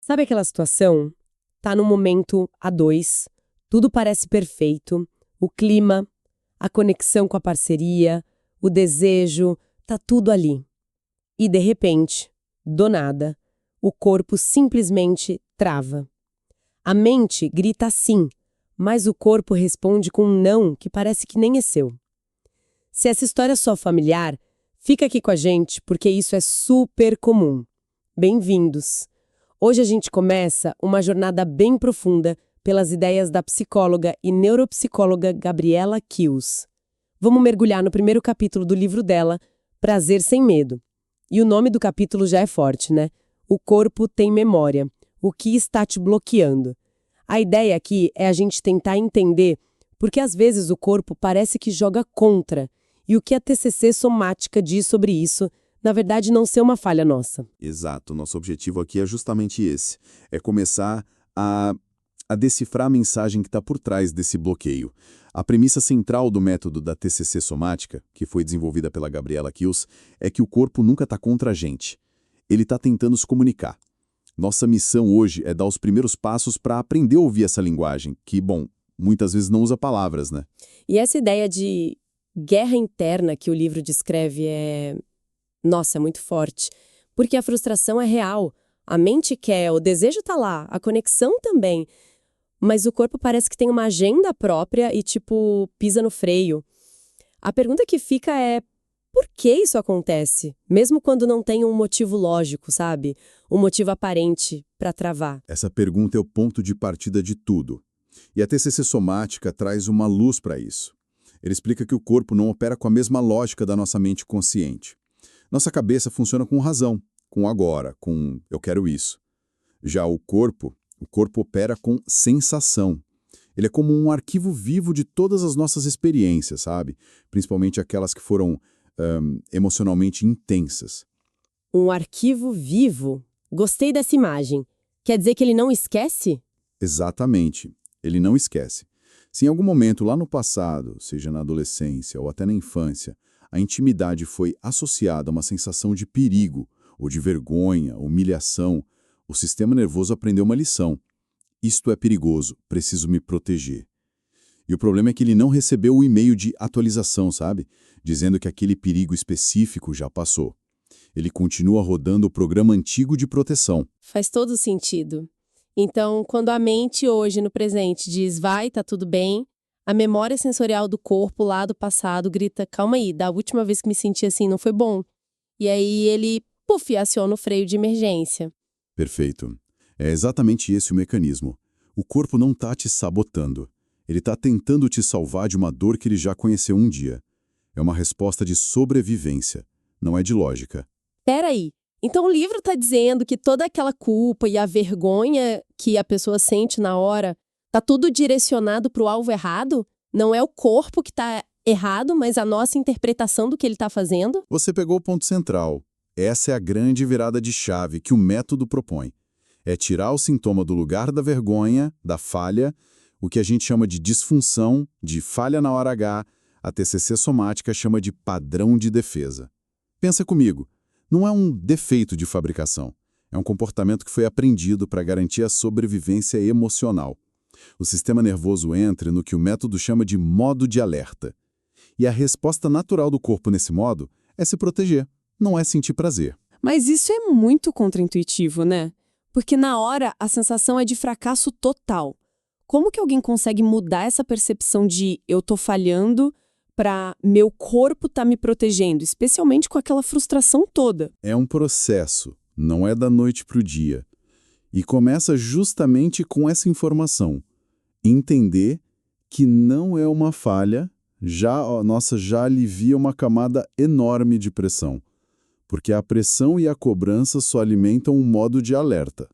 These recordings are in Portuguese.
Sabe aquela situação? Tá num momento a dois, tudo parece perfeito, o clima, a conexão com a parceria, o desejo, tá tudo ali. E de repente, do nada, o corpo simplesmente trava. A mente grita sim, mas o corpo responde com um não que parece que nem é seu. Se essa história é só familiar, fica aqui com a gente porque isso é super comum. Bem-vindos! Hoje a gente começa uma jornada bem profunda pelas ideias da psicóloga e neuropsicóloga Gabriela Kills. Vamos mergulhar no primeiro capítulo do livro dela, Prazer Sem Medo. E o nome do capítulo já é forte, né? O corpo tem memória. O que está te bloqueando? A ideia aqui é a gente tentar entender porque às vezes o corpo parece que joga contra e o que a TCC somática diz sobre isso, na verdade, não ser uma falha nossa. Exato, nosso objetivo aqui é justamente esse, é começar a decifrar a mensagem que está por trás desse bloqueio. A premissa central do método da TCC somática, que foi desenvolvida pela Gabriela Kills, é que o corpo nunca está contra a gente. Ele está tentando se comunicar. Nossa missão hoje é dar os primeiros passos para aprender a ouvir essa linguagem, que, bom, muitas vezes não usa palavras, né? E essa ideia de guerra interna que o livro descreve Nossa, é muito forte. Porque a frustração é real. A mente quer, o desejo tá lá, a conexão também. Mas o corpo parece que tem uma agenda própria e, pisa no freio. A pergunta que fica é, por que isso acontece? Mesmo quando não tem um motivo lógico, sabe? Um motivo aparente para travar. Essa pergunta é o ponto de partida de tudo. E a TCC somática traz uma luz para isso. Ele explica que o corpo não opera com a mesma lógica da nossa mente consciente. Nossa cabeça funciona com razão, com agora, com eu quero isso. Já o corpo opera com sensação. Ele é como um arquivo vivo de todas as nossas experiências, sabe? Principalmente aquelas que foram emocionalmente intensas. Um arquivo vivo? Gostei dessa imagem. Quer dizer que ele não esquece? Exatamente. Ele não esquece. Se em algum momento lá no passado, seja na adolescência ou até na infância, a intimidade foi associada a uma sensação de perigo, ou de vergonha, humilhação, o sistema nervoso aprendeu uma lição. Isto é perigoso, preciso me proteger. E o problema é que ele não recebeu o e-mail de atualização, sabe? Dizendo que aquele perigo específico já passou. Ele continua rodando o programa antigo de proteção. Faz todo sentido. Então, quando a mente hoje, no presente, diz vai, tá tudo bem, a memória sensorial do corpo lá do passado grita, calma aí, da última vez que me senti assim não foi bom. E aí ele, aciona o freio de emergência. Perfeito. É exatamente esse o mecanismo. O corpo não está te sabotando. Ele está tentando te salvar de uma dor que ele já conheceu um dia. É uma resposta de sobrevivência, não é de lógica. Peraí, então o livro está dizendo que toda aquela culpa e a vergonha que a pessoa sente na hora, tá tudo direcionado para o alvo errado? Não é o corpo que está errado, mas a nossa interpretação do que ele está fazendo? Você pegou o ponto central. Essa é a grande virada de chave que o método propõe. É tirar o sintoma do lugar da vergonha, da falha, o que a gente chama de disfunção, de falha na hora H, a TCC somática chama de padrão de defesa. Pensa comigo, não é um defeito de fabricação, é um comportamento que foi aprendido para garantir a sobrevivência emocional. O sistema nervoso entra no que o método chama de modo de alerta. E a resposta natural do corpo nesse modo é se proteger, não é sentir prazer. Mas isso é muito contraintuitivo, né? Porque na hora a sensação é de fracasso total. Como que alguém consegue mudar essa percepção de eu tô falhando para meu corpo tá me protegendo, especialmente com aquela frustração toda? É um processo, não é da noite para o dia. E começa justamente com essa informação. Entender que não é uma falha, já alivia uma camada enorme de pressão. Porque a pressão e a cobrança só alimentam um modo de alerta.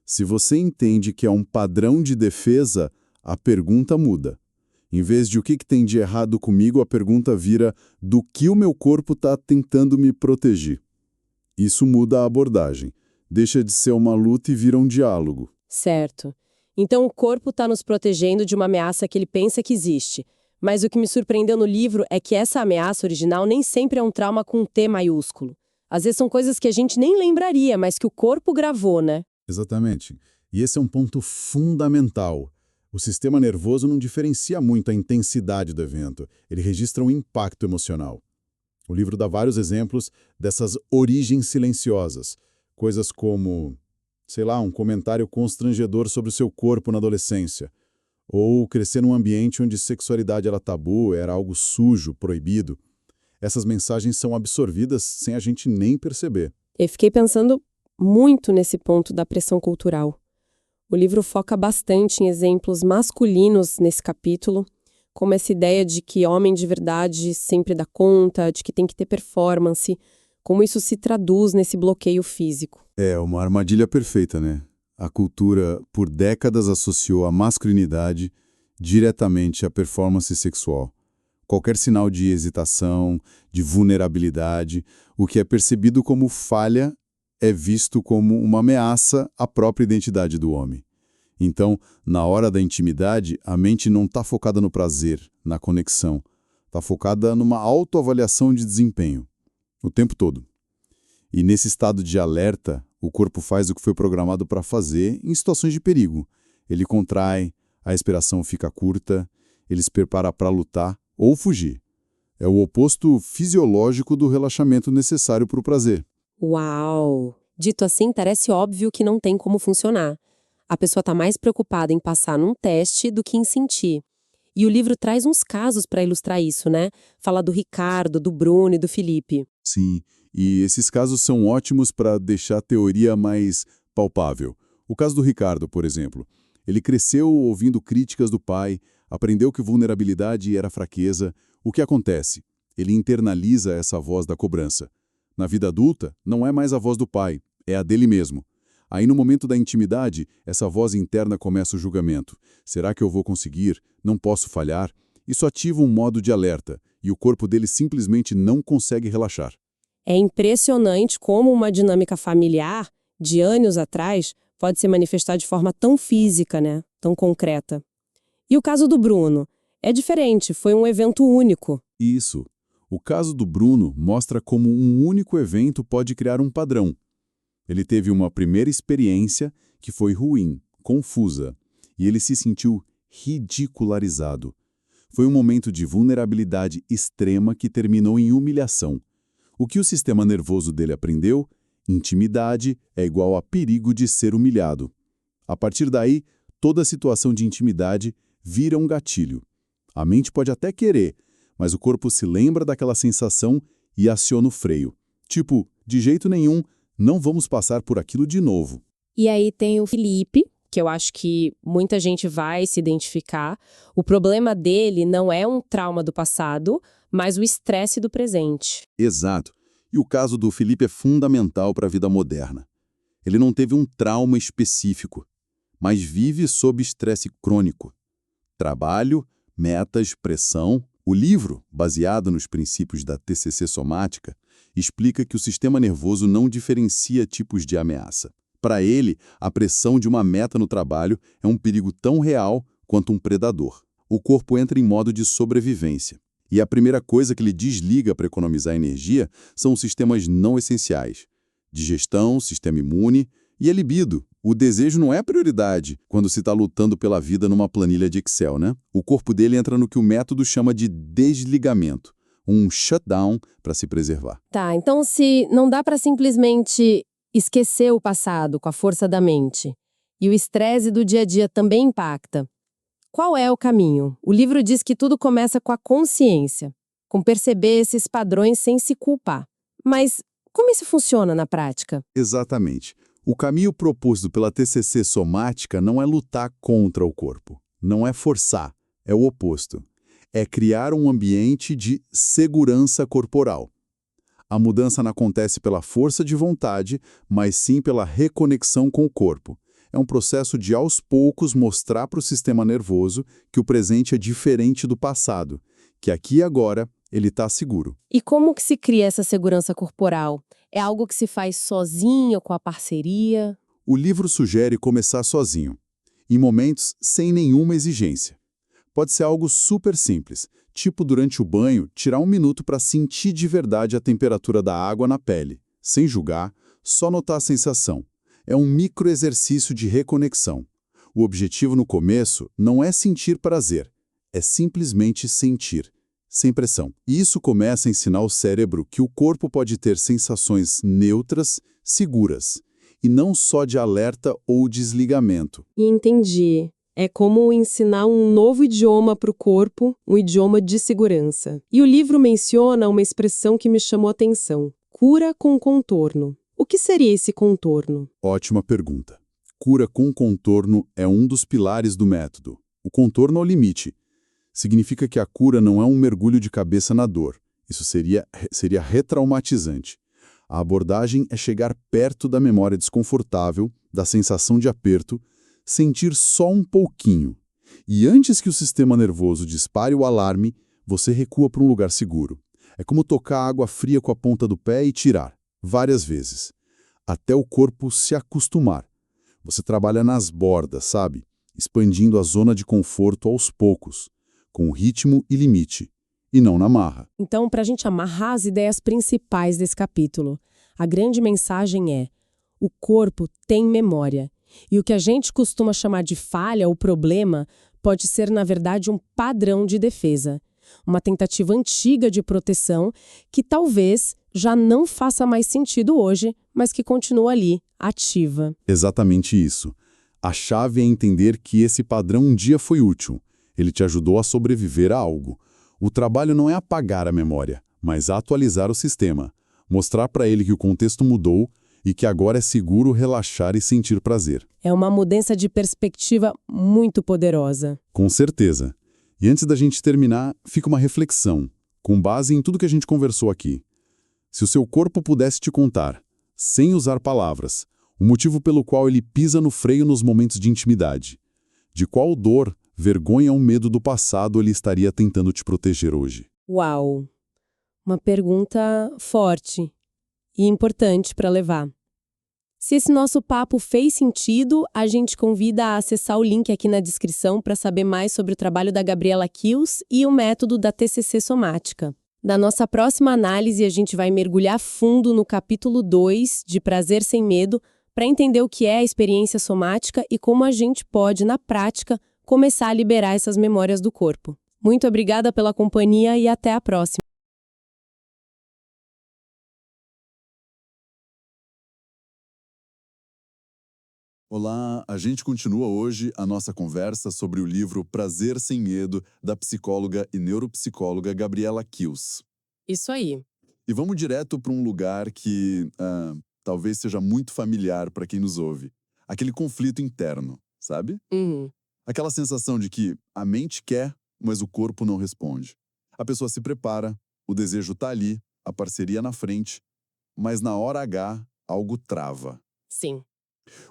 Se você entende que é um padrão de defesa, a pergunta muda. Em vez de o que tem de errado comigo, a pergunta vira do que o meu corpo está tentando me proteger. Isso muda a abordagem. Deixa de ser uma luta e vira um diálogo. Certo. Então o corpo está nos protegendo de uma ameaça que ele pensa que existe. Mas o que me surpreendeu no livro é que essa ameaça original nem sempre é um trauma com um T maiúsculo. Às vezes são coisas que a gente nem lembraria, mas que o corpo gravou, né? Exatamente. E esse é um ponto fundamental. O sistema nervoso não diferencia muito a intensidade do evento, ele registra um impacto emocional. O livro dá vários exemplos dessas origens silenciosas, coisas como, sei lá, um comentário constrangedor sobre o seu corpo na adolescência, ou crescer num ambiente onde sexualidade era tabu, era algo sujo, proibido. Essas mensagens são absorvidas sem a gente nem perceber. Eu fiquei pensando muito nesse ponto da pressão cultural. O livro foca bastante em exemplos masculinos nesse capítulo, como essa ideia de que homem de verdade sempre dá conta, de que tem que ter performance, como isso se traduz nesse bloqueio físico. É uma armadilha perfeita, né? A cultura, por décadas, associou a masculinidade diretamente à performance sexual. Qualquer sinal de hesitação, de vulnerabilidade, o que é percebido como falha é visto como uma ameaça à própria identidade do homem. Então, na hora da intimidade, a mente não está focada no prazer, na conexão. Está focada numa autoavaliação de desempenho, o tempo todo. E nesse estado de alerta, o corpo faz o que foi programado para fazer em situações de perigo. Ele contrai, a respiração fica curta, ele se prepara para lutar ou fugir. É o oposto fisiológico do relaxamento necessário para o prazer. Uau! Dito assim, parece óbvio que não tem como funcionar. A pessoa está mais preocupada em passar num teste do que em sentir. E o livro traz uns casos para ilustrar isso, né? Fala do Ricardo, do Bruno e do Felipe. Sim, e esses casos são ótimos para deixar a teoria mais palpável. O caso do Ricardo, por exemplo. Ele cresceu ouvindo críticas do pai, aprendeu que vulnerabilidade era fraqueza. O que acontece? Ele internaliza essa voz da cobrança. Na vida adulta, não é mais a voz do pai, é a dele mesmo. Aí, no momento da intimidade, essa voz interna começa o julgamento. Será que eu vou conseguir? Não posso falhar? Isso ativa um modo de alerta, e o corpo dele simplesmente não consegue relaxar. É impressionante como uma dinâmica familiar, de anos atrás, pode se manifestar de forma tão física, né? Tão concreta. E o caso do Bruno? É diferente, foi um evento único. Isso. O caso do Bruno mostra como um único evento pode criar um padrão. Ele teve uma primeira experiência que foi ruim, confusa, e ele se sentiu ridicularizado. Foi um momento de vulnerabilidade extrema que terminou em humilhação. O que o sistema nervoso dele aprendeu? Intimidade é igual a perigo de ser humilhado. A partir daí, toda situação de intimidade vira um gatilho. A mente pode até querer, mas o corpo se lembra daquela sensação e aciona o freio. Tipo, de jeito nenhum, não vamos passar por aquilo de novo. E aí tem o Felipe, que eu acho que muita gente vai se identificar. O problema dele não é um trauma do passado, mas o estresse do presente. Exato. E o caso do Felipe é fundamental para a vida moderna. Ele não teve um trauma específico, mas vive sob estresse crônico. Trabalho, metas, pressão. O livro, baseado nos princípios da TCC somática, explica que o sistema nervoso não diferencia tipos de ameaça. Para ele, a pressão de uma meta no trabalho é um perigo tão real quanto um predador. O corpo entra em modo de sobrevivência. E a primeira coisa que ele desliga para economizar energia são os sistemas não essenciais. Digestão, sistema imune e a libido. O desejo não é prioridade quando se está lutando pela vida numa planilha de Excel, né? O corpo dele entra no que o método chama de desligamento. Um shutdown para se preservar. Tá, então se não dá para simplesmente esquecer o passado com a força da mente, e o estresse do dia a dia também impacta, qual é o caminho? O livro diz que tudo começa com a consciência, com perceber esses padrões sem se culpar. Mas como isso funciona na prática? Exatamente. O caminho proposto pela TCC somática não é lutar contra o corpo, não é forçar, é o oposto. É criar um ambiente de segurança corporal. A mudança não acontece pela força de vontade, mas sim pela reconexão com o corpo. É um processo de, aos poucos, mostrar para o sistema nervoso que o presente é diferente do passado, que aqui e agora ele está seguro. E como que se cria essa segurança corporal? É algo que se faz sozinho, com a parceria? O livro sugere começar sozinho, em momentos sem nenhuma exigência. Pode ser algo super simples, tipo durante o banho, tirar um minuto para sentir de verdade a temperatura da água na pele, sem julgar, só notar a sensação. é um microexercício de reconexão. O objetivo no começo não é sentir prazer, é simplesmente sentir, sem pressão. E isso começa a ensinar o cérebro que o corpo pode ter sensações neutras, seguras, e não só de alerta ou desligamento. Entendi. É como ensinar um novo idioma para o corpo, um idioma de segurança. E o livro menciona uma expressão que me chamou a atenção: cura com contorno. O que seria esse contorno? Ótima pergunta. Cura com contorno é um dos pilares do método. O contorno ao limite. Significa que a cura não é um mergulho de cabeça na dor. Isso seria retraumatizante. A abordagem é chegar perto da memória desconfortável, da sensação de aperto, sentir só um pouquinho. E antes que o sistema nervoso dispare o alarme, você recua para um lugar seguro. É como tocar água fria com a ponta do pé e tirar, várias vezes, até o corpo se acostumar. Você trabalha nas bordas, sabe? Expandindo a zona de conforto aos poucos, com ritmo e limite, e não na marra. Então, para a gente amarrar as ideias principais desse capítulo, a grande mensagem é: o corpo tem memória. E o que a gente costuma chamar de falha ou problema pode ser, na verdade, um padrão de defesa. Uma tentativa antiga de proteção que talvez já não faça mais sentido hoje, mas que continua ali, ativa. Exatamente isso. A chave é entender que esse padrão um dia foi útil. Ele te ajudou a sobreviver a algo. O trabalho não é apagar a memória, mas atualizar o sistema. Mostrar para ele que o contexto mudou e que agora é seguro relaxar e sentir prazer. É uma mudança de perspectiva muito poderosa. Com certeza. E antes da gente terminar, fica uma reflexão, com base em tudo que a gente conversou aqui. Se o seu corpo pudesse te contar, sem usar palavras, o motivo pelo qual ele pisa no freio nos momentos de intimidade, de qual dor, vergonha ou medo do passado ele estaria tentando te proteger hoje? Uau! Uma pergunta forte e importante para levar. Se esse nosso papo fez sentido, a gente convida a acessar o link aqui na descrição para saber mais sobre o trabalho da Gabriela Kills e o método da TCC somática. Na nossa próxima análise, a gente vai mergulhar fundo no capítulo 2 de Prazer Sem Medo para entender o que é a experiência somática e como a gente pode, na prática, começar a liberar essas memórias do corpo. Muito obrigada pela companhia e até a próxima. Olá, a gente continua hoje a nossa conversa sobre o livro Prazer Sem Medo, da psicóloga e neuropsicóloga Gabriela Kills. Isso aí. E vamos direto para um lugar que talvez seja muito familiar para quem nos ouve. Aquele conflito interno, sabe? Aquela sensação de que a mente quer, mas o corpo não responde. A pessoa se prepara, o desejo está ali, a parceria na frente, mas na hora H, algo trava. Sim.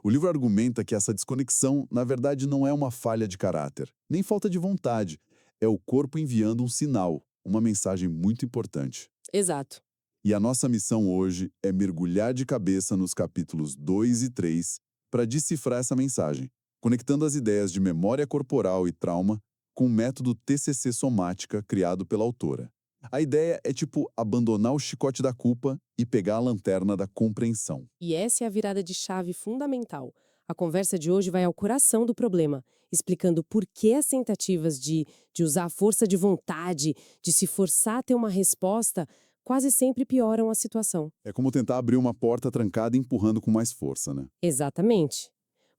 O livro argumenta que essa desconexão, na verdade, não é uma falha de caráter, nem falta de vontade. É o corpo enviando um sinal, uma mensagem muito importante. Exato. E a nossa missão hoje é mergulhar de cabeça nos capítulos 2 e 3 para decifrar essa mensagem, conectando as ideias de memória corporal e trauma com o método TCC somática criado pela autora. A ideia é abandonar o chicote da culpa e pegar a lanterna da compreensão. E essa é a virada de chave fundamental. A conversa de hoje vai ao coração do problema, explicando por que as tentativas de usar a força de vontade, de se forçar a ter uma resposta, quase sempre pioram a situação. É como tentar abrir uma porta trancada empurrando com mais força, né? Exatamente.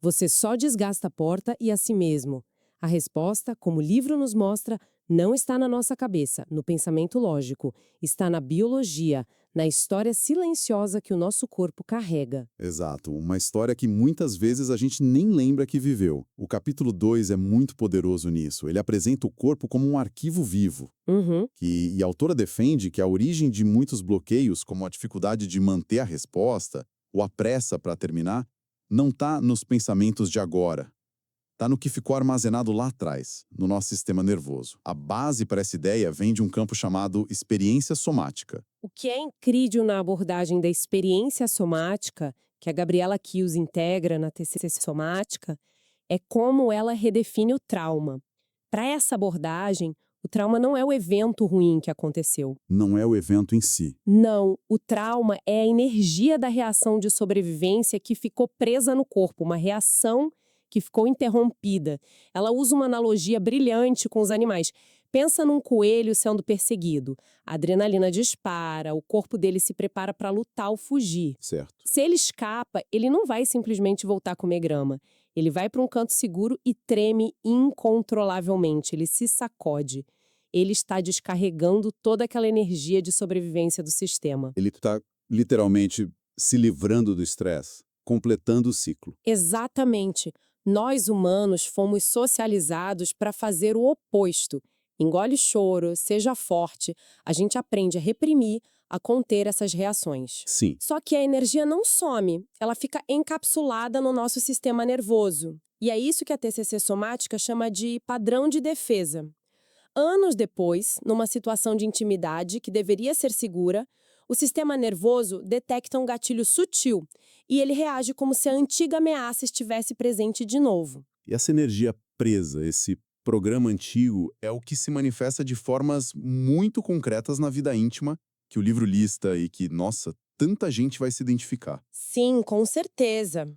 Você só desgasta a porta e a si mesmo. A resposta, como o livro nos mostra, não está na nossa cabeça, no pensamento lógico. Está na biologia, na história silenciosa que o nosso corpo carrega. Exato, uma história que muitas vezes a gente nem lembra que viveu. O capítulo 2 é muito poderoso nisso. Ele apresenta o corpo como um arquivo vivo. E a autora defende que a origem de muitos bloqueios, como a dificuldade de manter a resposta, ou a pressa para terminar, não está nos pensamentos de agora. Está no que ficou armazenado lá atrás, no nosso sistema nervoso. A base para essa ideia vem de um campo chamado experiência somática. O que é incrível na abordagem da experiência somática, que a Gabriela Kills integra na TCC somática, é como ela redefine o trauma. Para essa abordagem, O trauma não é o evento ruim que aconteceu. Não é o evento em si. Não, o trauma é a energia da reação de sobrevivência que ficou presa no corpo, uma reação que ficou interrompida. Ela usa uma analogia brilhante com os animais. Pensa num coelho sendo perseguido. A adrenalina dispara, o corpo dele se prepara para lutar ou fugir. Certo. Se ele escapa, ele não vai simplesmente voltar a comer grama. Ele vai para um canto seguro e treme incontrolavelmente, ele se sacode. Ele está descarregando toda aquela energia de sobrevivência do sistema. Ele está literalmente se livrando do estresse, completando o ciclo. Exatamente. Nós, humanos, fomos socializados para fazer o oposto. Engole choro, seja forte. A gente aprende a reprimir, a conter essas reações. Sim. Só que a energia não some, ela fica encapsulada no nosso sistema nervoso. E é isso que a TCC somática chama de padrão de defesa. Anos depois, numa situação de intimidade que deveria ser segura, o sistema nervoso detecta um gatilho sutil e ele reage como se a antiga ameaça estivesse presente de novo. E essa energia presa, esse programa antigo, é o que se manifesta de formas muito concretas na vida íntima, que o livro lista e que, nossa, tanta gente vai se identificar. Sim, com certeza.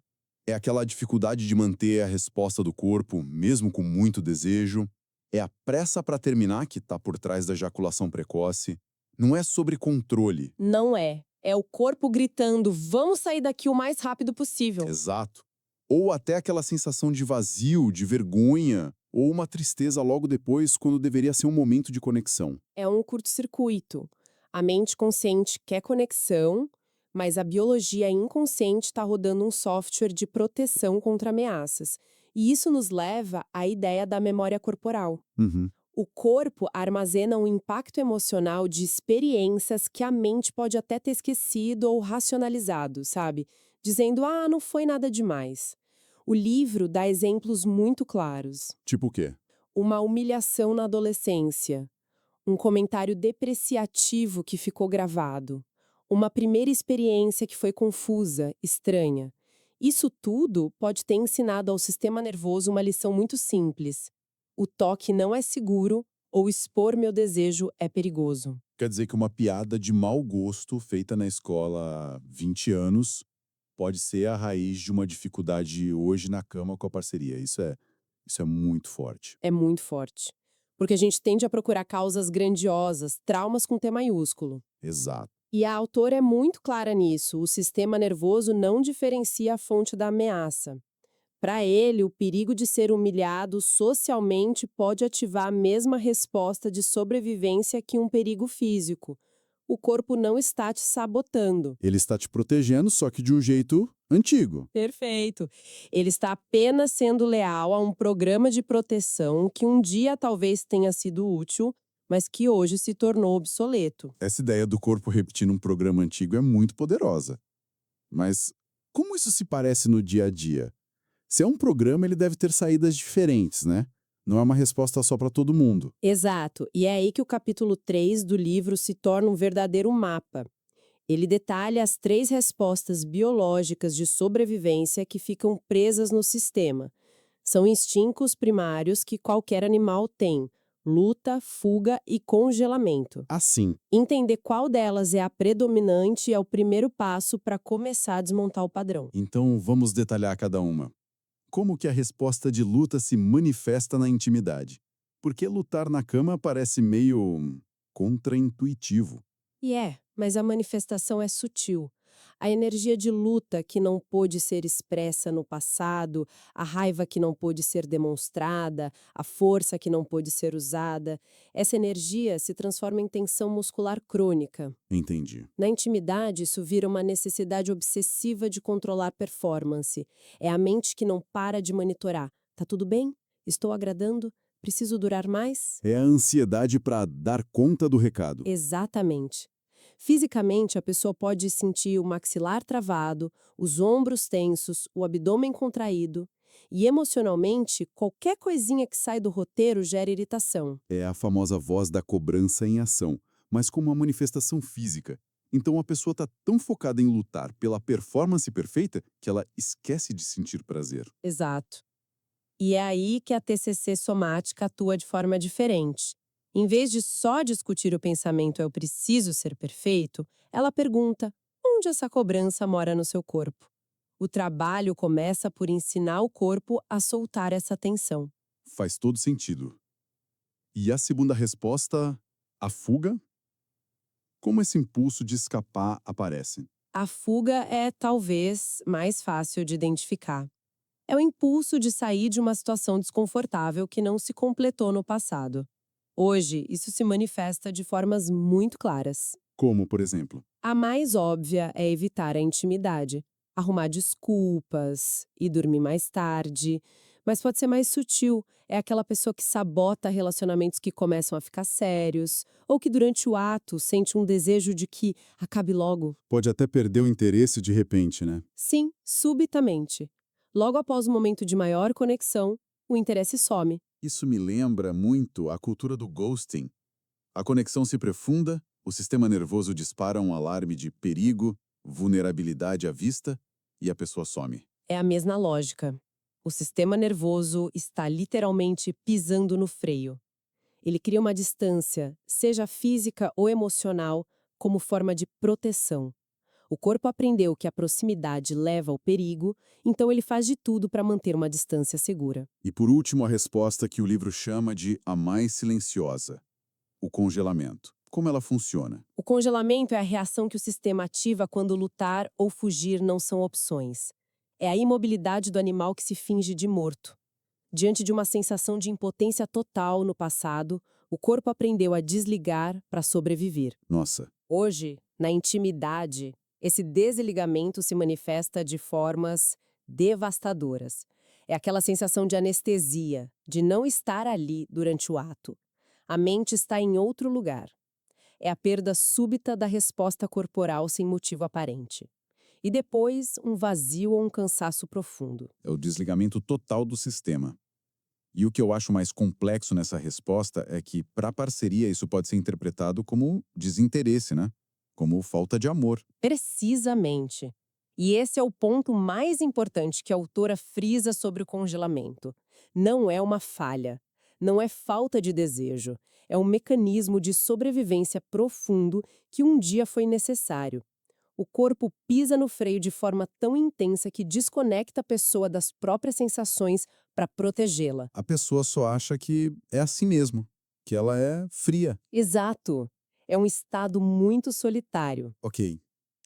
É aquela dificuldade de manter a resposta do corpo, mesmo com muito desejo. É a pressa para terminar que está por trás da ejaculação precoce. Não é sobre controle. Não é. É o corpo gritando, vamos sair daqui o mais rápido possível. Exato. Ou até aquela sensação de vazio, de vergonha, ou uma tristeza logo depois, quando deveria ser um momento de conexão. É um curto-circuito. A mente consciente quer conexão, mas a biologia inconsciente está rodando um software de proteção contra ameaças. E isso nos leva à ideia da memória corporal. Uhum. O corpo armazena um impacto emocional de experiências que a mente pode até ter esquecido ou racionalizado, sabe? Dizendo, não foi nada demais. O livro dá exemplos muito claros. Tipo o quê? Uma humilhação na adolescência. Um comentário depreciativo que ficou gravado. Uma primeira experiência que foi confusa, estranha. Isso tudo pode ter ensinado ao sistema nervoso uma lição muito simples. O toque não é seguro ou expor meu desejo é perigoso. Quer dizer que uma piada de mau gosto feita na escola há 20 anos pode ser a raiz de uma dificuldade hoje na cama com a parceria. Isso é muito forte. É muito forte. Porque a gente tende a procurar causas grandiosas, traumas com T maiúsculo. Exato. E a autora é muito clara nisso. O sistema nervoso não diferencia a fonte da ameaça. Para ele, o perigo de ser humilhado socialmente pode ativar a mesma resposta de sobrevivência que um perigo físico. O corpo não está te sabotando. Ele está te protegendo, só que de um jeito antigo. Perfeito. Ele está apenas sendo leal a um programa de proteção que um dia talvez tenha sido útil, mas que hoje se tornou obsoleto. Essa ideia do corpo repetindo um programa antigo é muito poderosa. Mas como isso se parece no dia a dia? Se é um programa, ele deve ter saídas diferentes, né? Não é uma resposta só para todo mundo. Exato. E é aí que o capítulo 3 do livro se torna um verdadeiro mapa. Ele detalha as 3 respostas biológicas de sobrevivência que ficam presas no sistema. São instintos primários que qualquer animal tem: luta, fuga e congelamento. Assim, Entender qual delas é a predominante é o primeiro passo para começar a desmontar o padrão. então vamos detalhar cada uma. Como que a resposta de luta se manifesta na intimidade? Porque lutar na cama parece meio contraintuitivo. Mas a manifestação é sutil. A energia de luta que não pôde ser expressa no passado, a raiva que não pôde ser demonstrada, a força que não pôde ser usada, essa energia se transforma em tensão muscular crônica. Entendi. Na intimidade, isso vira uma necessidade obsessiva de controlar performance. É a mente que não para de monitorar. Tá tudo bem? Estou agradando? Preciso durar mais? É a ansiedade para dar conta do recado. Exatamente. Fisicamente, a pessoa pode sentir o maxilar travado, os ombros tensos, o abdômen contraído. E emocionalmente, qualquer coisinha que sai do roteiro gera irritação. É a famosa voz da cobrança em ação, mas como uma manifestação física. Então a pessoa está tão focada em lutar pela performance perfeita que ela esquece de sentir prazer. Exato. E é aí que a TCC somática atua de forma diferente. Em vez de só discutir o pensamento "eu preciso ser perfeito", ela pergunta: onde essa cobrança mora no seu corpo? O trabalho começa por ensinar o corpo a soltar essa tensão. Faz todo sentido. E a segunda resposta, a fuga? Como esse impulso de escapar aparece? A fuga é talvez mais fácil de identificar. É o impulso de sair de uma situação desconfortável que não se completou no passado. Hoje, isso se manifesta de formas muito claras. Como, por exemplo? A mais óbvia é evitar a intimidade, arrumar desculpas e dormir mais tarde. Mas pode ser mais sutil, é aquela pessoa que sabota relacionamentos que começam a ficar sérios, ou que durante o ato sente um desejo de que acabe logo. Pode até perder o interesse de repente, né? Sim, subitamente. Logo após o momento de maior conexão, o interesse some. Isso me lembra muito a cultura do ghosting. A conexão se aprofunda, o sistema nervoso dispara um alarme de perigo, vulnerabilidade à vista e a pessoa some. É a mesma lógica. O sistema nervoso está literalmente pisando no freio. Ele cria uma distância, seja física ou emocional, como forma de proteção. O corpo aprendeu que a proximidade leva ao perigo, então ele faz de tudo para manter uma distância segura. E por último, a resposta que o livro chama de a mais silenciosa: o congelamento. Como ela funciona? O congelamento é a reação que o sistema ativa quando lutar ou fugir não são opções. É a imobilidade do animal que se finge de morto. Diante de uma sensação de impotência total no passado, o corpo aprendeu a desligar para sobreviver. Nossa, Hoje, na intimidade, esse desligamento se manifesta de formas devastadoras. É aquela sensação de anestesia, de não estar ali durante o ato. A mente está em outro lugar. É a perda súbita da resposta corporal sem motivo aparente. E depois, um vazio ou um cansaço profundo. é o desligamento total do sistema. E o que eu acho mais complexo nessa resposta é que, para a parceria, isso pode ser interpretado como desinteresse, né? Como falta de amor. Precisamente. E esse é o ponto mais importante que a autora frisa sobre o congelamento. Não é uma falha, não é falta de desejo, é um mecanismo de sobrevivência profundo que um dia foi necessário. O corpo pisa no freio de forma tão intensa que desconecta a pessoa das próprias sensações para protegê-la. A pessoa só acha que é assim mesmo, que ela é fria. Exato. É um estado muito solitário. Ok,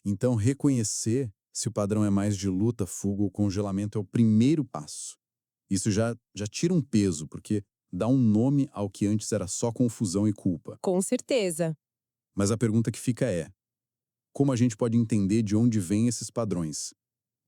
então reconhecer se o padrão é mais de luta, fuga ou congelamento é o primeiro passo. Isso já tira um peso, porque dá um nome ao que antes era só confusão e culpa. Com certeza. Mas a pergunta que fica é: como a gente pode entender de onde vêm esses padrões?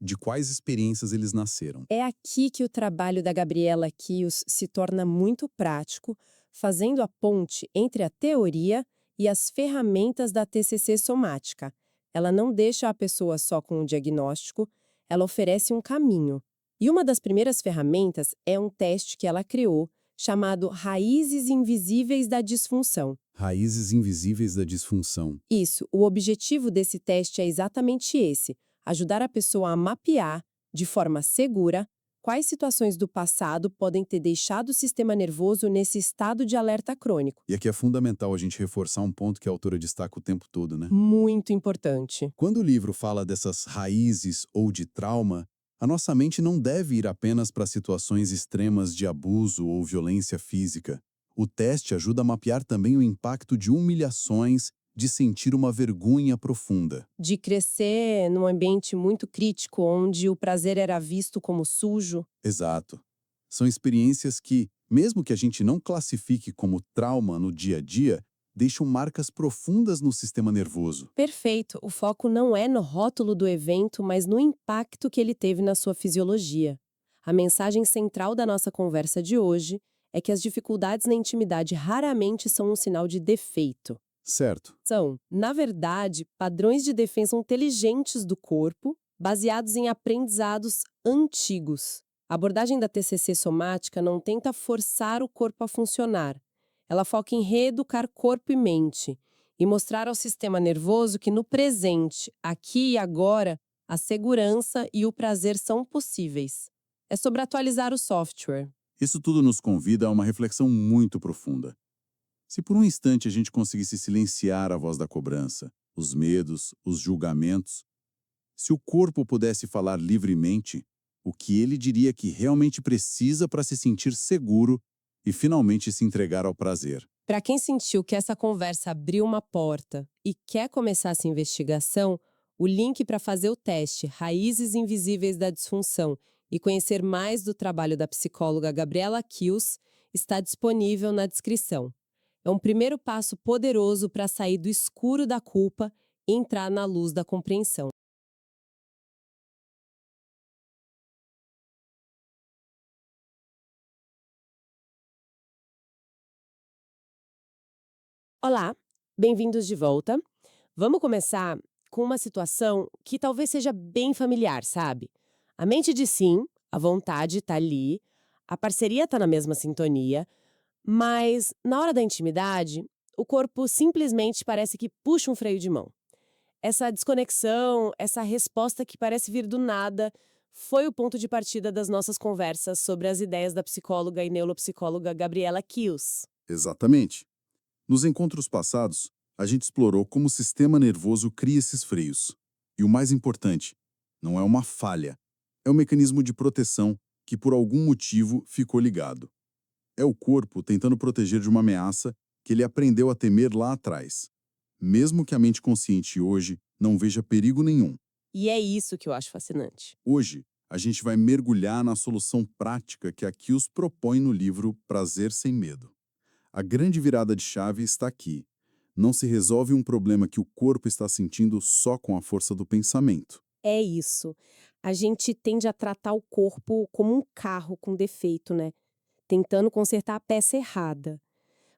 De quais experiências eles nasceram? É aqui que o trabalho da Gabriela Kios se torna muito prático, fazendo a ponte entre a teoria e as ferramentas da TCC somática. Ela não deixa a pessoa só com o diagnóstico, ela oferece um caminho. E uma das primeiras ferramentas é um teste que ela criou, chamado Raízes Invisíveis da Disfunção. Raízes invisíveis da disfunção. Isso, o objetivo desse teste é exatamente esse: ajudar a pessoa a mapear, de forma segura, quais situações do passado podem ter deixado o sistema nervoso nesse estado de alerta crônico. E aqui é fundamental a gente reforçar um ponto que a autora destaca o tempo todo, né? Muito importante. Quando o livro fala dessas raízes ou de trauma, a nossa mente não deve ir apenas para situações extremas de abuso ou violência física. O teste ajuda a mapear também o impacto de humilhações, de sentir uma vergonha profunda. De crescer num ambiente muito crítico, onde o prazer era visto como sujo. Exato. São experiências que, mesmo que a gente não classifique como trauma no dia a dia, deixam marcas profundas no sistema nervoso. Perfeito. O foco não é no rótulo do evento, mas no impacto que ele teve na sua fisiologia. A mensagem central da nossa conversa de hoje é que as dificuldades na intimidade raramente são um sinal de defeito. Certo. São, na verdade, padrões de defesa inteligentes do corpo, baseados em aprendizados antigos. A abordagem da TCC somática não tenta forçar o corpo a funcionar. Ela foca em reeducar corpo e mente e mostrar ao sistema nervoso que no presente, aqui e agora, a segurança e o prazer são possíveis. É sobre atualizar o software. Isso tudo nos convida a uma reflexão muito profunda. Se por um instante a gente conseguisse silenciar a voz da cobrança, os medos, os julgamentos, se o corpo pudesse falar livremente, o que ele diria que realmente precisa para se sentir seguro e finalmente se entregar ao prazer. Para quem sentiu que essa conversa abriu uma porta e quer começar essa investigação, o link para fazer o teste Raízes Invisíveis da Disfunção e conhecer mais do trabalho da psicóloga Gabriela Kius está disponível na descrição. É um primeiro passo poderoso para sair do escuro da culpa e entrar na luz da compreensão. Olá, bem-vindos de volta. Vamos começar com uma situação que talvez seja bem familiar, sabe? A mente diz sim, a vontade está ali, a parceria está na mesma sintonia, mas na hora da intimidade, o corpo simplesmente parece que puxa um freio de mão. Essa desconexão, essa resposta que parece vir do nada, foi o ponto de partida das nossas conversas sobre as ideias da psicóloga e neuropsicóloga Gabriela Kius. Exatamente. Nos encontros passados, a gente explorou como o sistema nervoso cria esses freios. E o mais importante, não é uma falha, é um mecanismo de proteção que por algum motivo ficou ligado. É o corpo tentando proteger de uma ameaça que ele aprendeu a temer lá atrás, mesmo que a mente consciente hoje não veja perigo nenhum. E é isso que eu acho fascinante. Hoje, a gente vai mergulhar na solução prática que a Kius propõe no livro Prazer Sem Medo. A grande virada de chave está aqui. Não se resolve um problema que o corpo está sentindo só com a força do pensamento. É isso. A gente tende a tratar o corpo como um carro com defeito, né? Tentando consertar a peça errada.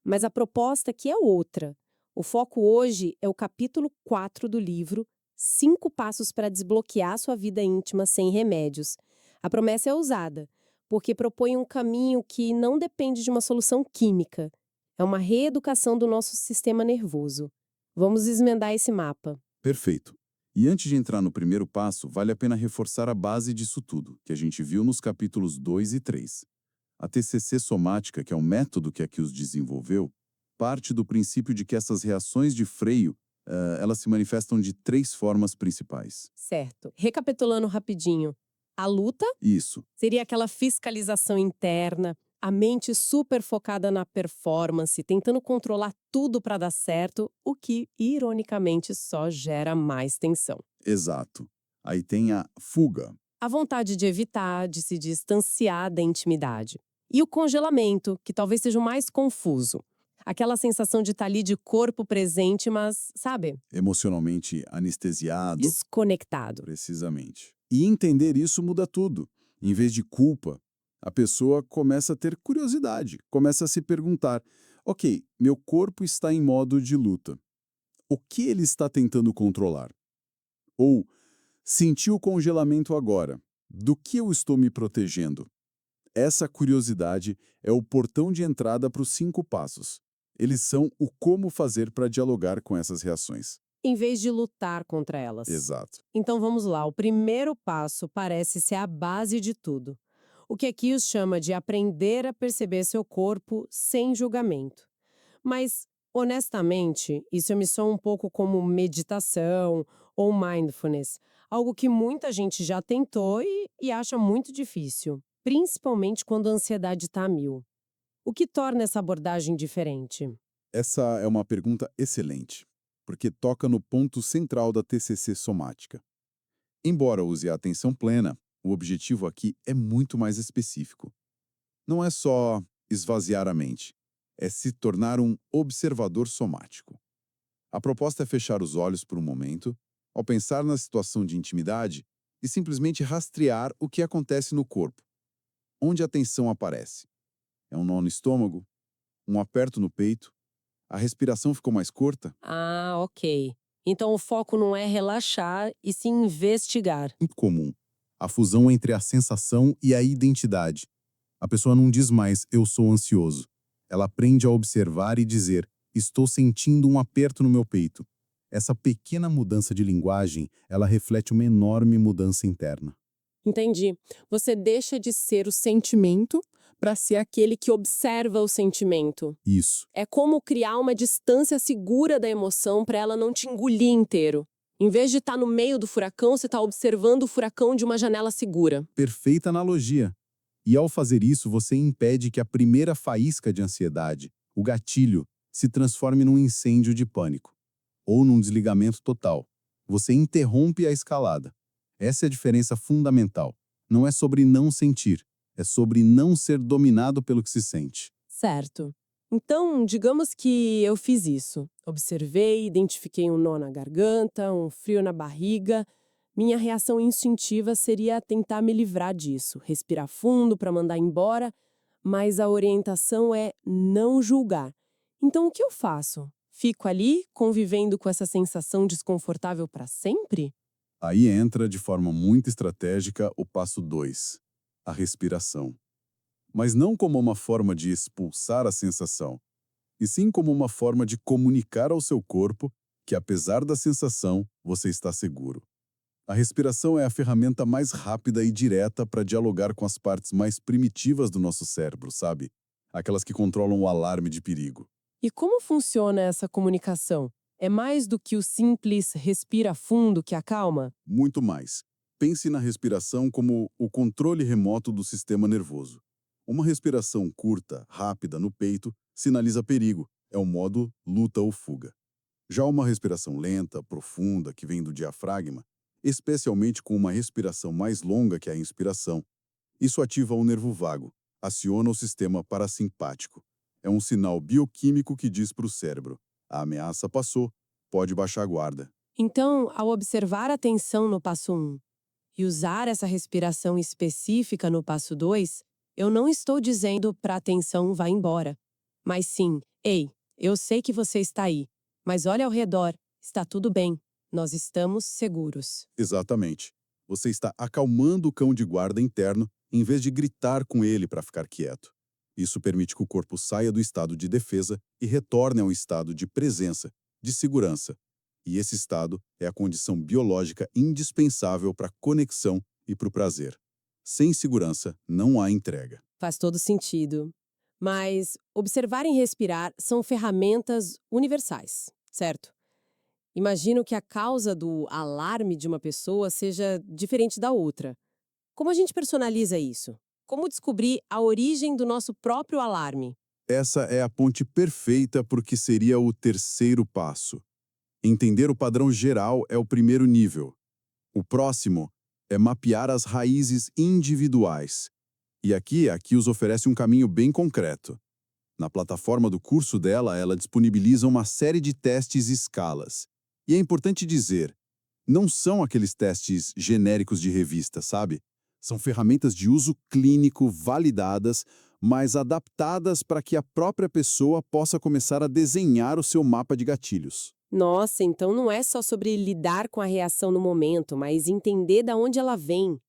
Mas a proposta aqui é outra. O foco hoje é o capítulo 4 do livro 5 Passos para Desbloquear Sua Vida Íntima Sem Remédios. A promessa é ousada, porque propõe um caminho que não depende de uma solução química. É uma reeducação do nosso sistema nervoso. Vamos desmendar esse mapa. Perfeito. E antes de entrar no primeiro passo, vale a pena reforçar a base disso tudo, que a gente viu nos capítulos 2 e 3. A TCC somática, que é o método que a Kius desenvolveu, parte do princípio de que essas reações de freio, elas se manifestam de 3 formas principais. Certo. Recapitulando rapidinho. A luta Isso, seria aquela fiscalização interna, a mente super focada na performance, tentando controlar tudo para dar certo, o que, ironicamente, só gera mais tensão. exato. Aí tem a fuga. A vontade de evitar, de se distanciar da intimidade. E o congelamento, que talvez seja o mais confuso. Aquela sensação de estar ali de corpo presente, mas, sabe, Emocionalmente anestesiado. desconectado. Precisamente. E entender isso muda tudo. Em vez de culpa, a pessoa começa a ter curiosidade, começa a se perguntar: ok, meu corpo está em modo de luta. O que ele está tentando controlar? Ou, senti o congelamento agora. Do que eu estou me protegendo? Essa curiosidade é o portão de entrada para os 5 passos. Eles são o como fazer para dialogar com essas reações. Em vez de lutar contra elas. Exato. Então vamos lá, o primeiro passo parece ser a base de tudo. O que a Kius chama de aprender a perceber seu corpo sem julgamento. Mas, honestamente, isso me soa um pouco como meditação ou mindfulness, algo que muita gente já tentou e acha muito difícil, principalmente quando a ansiedade está a mil. O que torna essa abordagem diferente? Essa é uma pergunta excelente, porque toca no ponto central da TCC somática. Embora use a atenção plena, o objetivo aqui é muito mais específico. Não é só esvaziar a mente, é se tornar um observador somático. A proposta é fechar os olhos por um momento, ao pensar na situação de intimidade, e simplesmente rastrear o que acontece no corpo. Onde a tensão aparece? É um nó no estômago? Um aperto no peito? A respiração ficou mais curta? Ah, ok. Então o foco não é relaxar e sim investigar. Muito comum. A fusão entre a sensação e a identidade. A pessoa não diz mais "eu sou ansioso". Ela aprende a observar e dizer "estou sentindo um aperto no meu peito". Essa pequena mudança de linguagem, ela reflete uma enorme mudança interna. Entendi. Você deixa de ser o sentimento para ser aquele que observa o sentimento. Isso. É como criar uma distância segura da emoção para ela não te engolir inteiro. Em vez de estar no meio do furacão, você está observando o furacão de uma janela segura. Perfeita analogia. E ao fazer isso, você impede que a primeira faísca de ansiedade, o gatilho, se transforme num incêndio de pânico ou num desligamento total. Você interrompe a escalada. Essa é a diferença fundamental. Não é sobre não sentir, é sobre não ser dominado pelo que se sente. Certo. Então, digamos que eu fiz isso. Observei, identifiquei um nó na garganta, um frio na barriga. Minha reação instintiva seria tentar me livrar disso, respirar fundo para mandar embora, mas a orientação é não julgar. Então, o que eu faço? Fico ali, convivendo com essa sensação desconfortável para sempre? Aí entra, de forma muito estratégica, o passo 2, a respiração. Mas não como uma forma de expulsar a sensação, e sim como uma forma de comunicar ao seu corpo que, apesar da sensação, você está seguro. A respiração é a ferramenta mais rápida e direta para dialogar com as partes mais primitivas do nosso cérebro, sabe? Aquelas que controlam o alarme de perigo. E como funciona essa comunicação? É mais do que o simples respira fundo que acalma? Muito mais. Pense na respiração como o controle remoto do sistema nervoso. Uma respiração curta, rápida, no peito, sinaliza perigo. É o modo luta ou fuga. Já uma respiração lenta, profunda, que vem do diafragma, especialmente com uma respiração mais longa que a inspiração, isso ativa o nervo vago, aciona o sistema parasimpático. É um sinal bioquímico que diz para o cérebro: a ameaça passou, pode baixar a guarda. Então, ao observar a tensão no passo 1 e usar essa respiração específica no passo 2, eu não estou dizendo para a tensão vá embora, mas sim, ei, eu sei que você está aí, mas olha ao redor, está tudo bem, nós estamos seguros. Exatamente. Você está acalmando o cão de guarda interno em vez de gritar com ele para ficar quieto. Isso permite que o corpo saia do estado de defesa e retorne ao estado de presença, de segurança. E esse estado é a condição biológica indispensável para a conexão e para o prazer. Sem segurança, não há entrega. Faz todo sentido. Mas observar e respirar são ferramentas universais, certo? Imagino que a causa do alarme de uma pessoa seja diferente da outra. Como a gente personaliza isso? Como descobrir a origem do nosso próprio alarme? Essa é a ponte perfeita porque seria o terceiro passo. Entender o padrão geral é o primeiro nível. O próximo é mapear as raízes individuais. E aqui a Kios oferece um caminho bem concreto. Na plataforma do curso dela, ela disponibiliza uma série de testes e escalas. E é importante dizer, não são aqueles testes genéricos de revista, sabe? São ferramentas de uso clínico validadas, mas adaptadas para que a própria pessoa possa começar a desenhar o seu mapa de gatilhos. Nossa, então não é só sobre lidar com a reação no momento, mas entender de onde ela vem.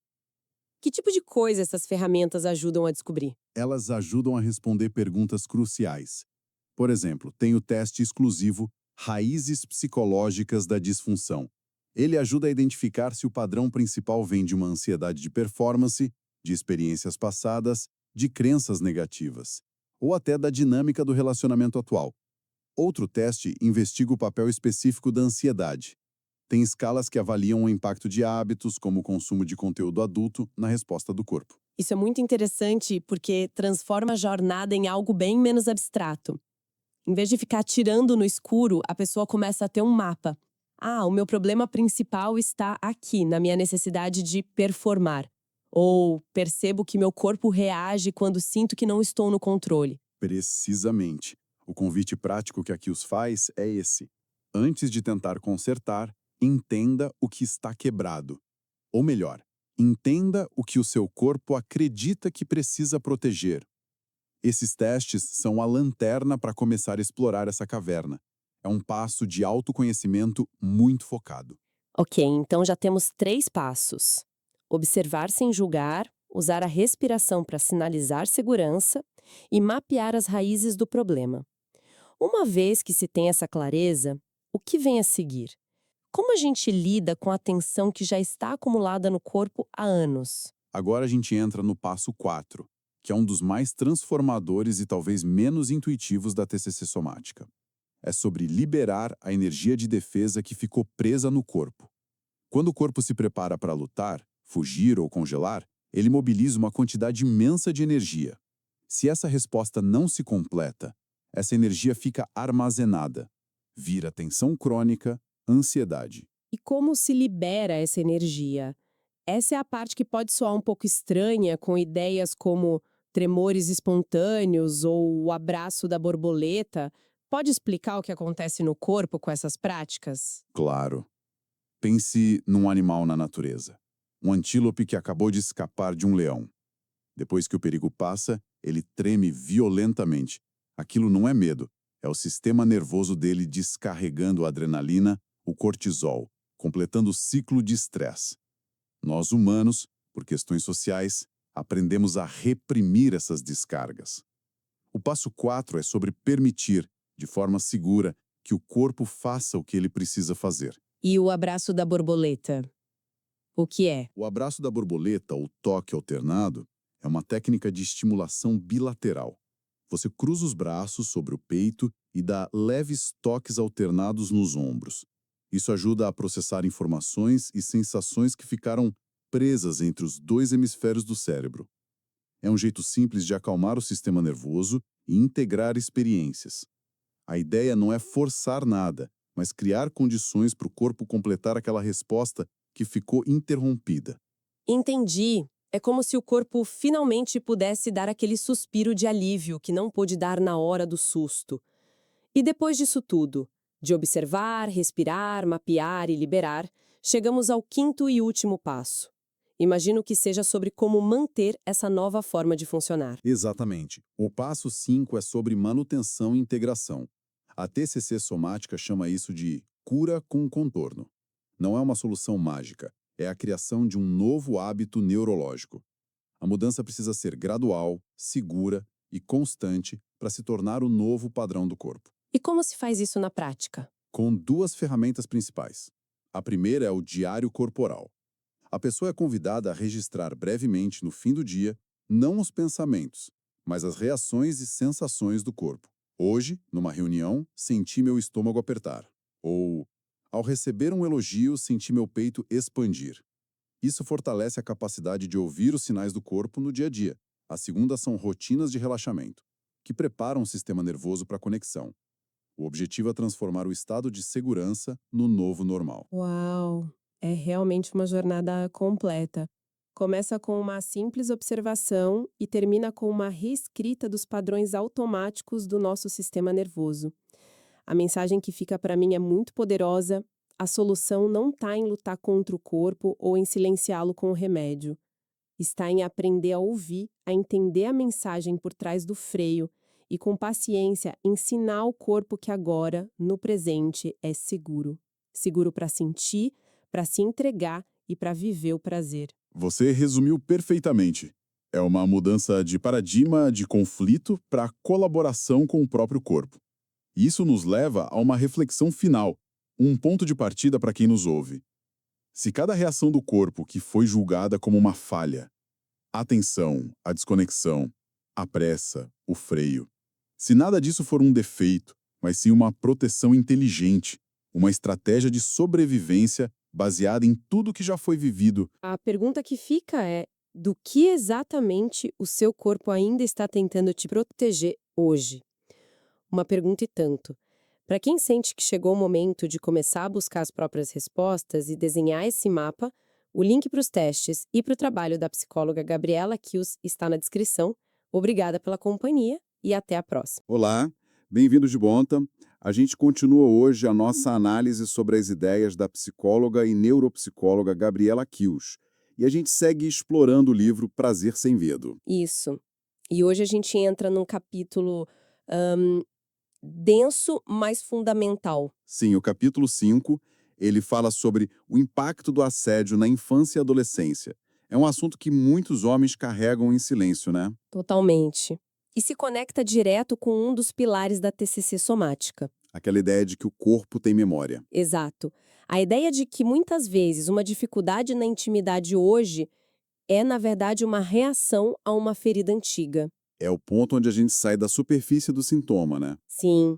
Que tipo de coisa essas ferramentas ajudam a descobrir? Elas ajudam a responder perguntas cruciais. Por exemplo, tem o teste exclusivo Raízes Psicológicas da Disfunção. Ele ajuda a identificar se o padrão principal vem de uma ansiedade de performance, de experiências passadas, de crenças negativas, ou até da dinâmica do relacionamento atual. Outro teste investiga o papel específico da ansiedade. Tem escalas que avaliam o impacto de hábitos, como o consumo de conteúdo adulto, na resposta do corpo. Isso é muito interessante porque transforma a jornada em algo bem menos abstrato. Em vez de ficar atirando no escuro, a pessoa começa a ter um mapa. Ah, o meu problema principal está aqui, na minha necessidade de performar. Ou percebo que meu corpo reage quando sinto que não estou no controle. Precisamente. O convite prático que a Kios faz é esse. Antes de tentar consertar, entenda o que está quebrado. Ou melhor, entenda o que o seu corpo acredita que precisa proteger. Esses testes são a lanterna para começar a explorar essa caverna. É um passo de autoconhecimento muito focado. Ok, então já temos 3 passos. Observar sem julgar, usar a respiração para sinalizar segurança e mapear as raízes do problema. Uma vez que se tem essa clareza, o que vem a seguir? Como a gente lida com a tensão que já está acumulada no corpo há anos? Agora a gente entra no passo 4, que é um dos mais transformadores e talvez menos intuitivos da TCC somática. É sobre liberar a energia de defesa que ficou presa no corpo. Quando o corpo se prepara para lutar, fugir ou congelar, ele mobiliza uma quantidade imensa de energia. Se essa resposta não se completa, essa energia fica armazenada, vira tensão crônica, ansiedade. E como se libera essa energia? Essa é a parte que pode soar um pouco estranha, com ideias como tremores espontâneos ou o abraço da borboleta. Pode explicar o que acontece no corpo com essas práticas? Claro. Pense num animal na natureza. Um antílope que acabou de escapar de um leão. Depois que o perigo passa, ele treme violentamente. Aquilo não é medo, é o sistema nervoso dele descarregando a adrenalina, o cortisol, completando o ciclo de estresse. Nós humanos, por questões sociais, aprendemos a reprimir essas descargas. O passo 4 é sobre permitir, de forma segura, que o corpo faça o que ele precisa fazer. E o abraço da borboleta? O que é? O abraço da borboleta, ou toque alternado, é uma técnica de estimulação bilateral. Você cruza os braços sobre o peito e dá leves toques alternados nos ombros. Isso ajuda a processar informações e sensações que ficaram presas entre os dois hemisférios do cérebro. É um jeito simples de acalmar o sistema nervoso e integrar experiências. A ideia não é forçar nada, mas criar condições para o corpo completar aquela resposta que ficou interrompida. Entendi. É como se o corpo finalmente pudesse dar aquele suspiro de alívio que não pôde dar na hora do susto. E depois disso tudo, de observar, respirar, mapear e liberar, chegamos ao quinto e último passo. Imagino que seja sobre como manter essa nova forma de funcionar. Exatamente. O passo 5 é sobre manutenção e integração. A TCC somática chama isso de cura com contorno. Não é uma solução mágica, é a criação de um novo hábito neurológico. A mudança precisa ser gradual, segura e constante para se tornar o novo padrão do corpo. E como se faz isso na prática? Com duas ferramentas principais. A primeira é o diário corporal. A pessoa é convidada a registrar brevemente no fim do dia, não os pensamentos, mas as reações e sensações do corpo. Hoje, numa reunião, senti meu estômago apertar. Ou, ao receber um elogio, senti meu peito expandir. Isso fortalece a capacidade de ouvir os sinais do corpo no dia a dia. A segunda são rotinas de relaxamento, que preparam o sistema nervoso para a conexão. O objetivo é transformar o estado de segurança no novo normal. Uau! É realmente uma jornada completa. Começa com uma simples observação e termina com uma reescrita dos padrões automáticos do nosso sistema nervoso. A mensagem que fica para mim é muito poderosa. A solução não está em lutar contra o corpo ou em silenciá-lo com o remédio. Está em aprender a ouvir, a entender a mensagem por trás do freio e, com paciência, ensinar ao corpo que agora, no presente, é seguro. Seguro para sentir, para se entregar e para viver o prazer. Você resumiu perfeitamente. É uma mudança de paradigma de conflito para colaboração com o próprio corpo. Isso nos leva a uma reflexão final, um ponto de partida para quem nos ouve. Se cada reação do corpo que foi julgada como uma falha, a tensão, a desconexão, a pressa, o freio, se nada disso for um defeito, mas sim uma proteção inteligente, uma estratégia de sobrevivência baseada em tudo que já foi vivido. A pergunta que fica é: do que exatamente o seu corpo ainda está tentando te proteger hoje? Uma pergunta e tanto. Para quem sente que chegou o momento de começar a buscar as próprias respostas e desenhar esse mapa, o link para os testes e para o trabalho da psicóloga Gabriela Kius está na descrição. Obrigada pela companhia e até a próxima. Olá, bem-vindos de volta. A gente continua hoje a nossa análise sobre as ideias da psicóloga e neuropsicóloga Gabriela Kius. E a gente segue explorando o livro Prazer Sem Medo. Isso. E hoje a gente entra num capítulo denso, mas fundamental. Sim, o capítulo 5, ele fala sobre o impacto do assédio na infância e adolescência. É um assunto que muitos homens carregam em silêncio, né? Totalmente. E se conecta direto com um dos pilares da TCC somática. Aquela ideia de que o corpo tem memória. Exato. A ideia de que muitas vezes uma dificuldade na intimidade hoje É, na verdade, uma reação a uma ferida antiga. É o ponto onde a gente sai da superfície do sintoma, né? Sim,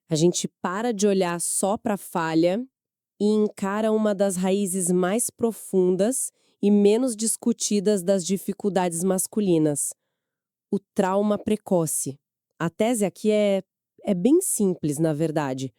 a gente para de olhar só para a falha e encara uma das raízes mais profundas e menos discutidas das dificuldades masculinas: o trauma precoce. A tese aqui é bem simples, na verdade.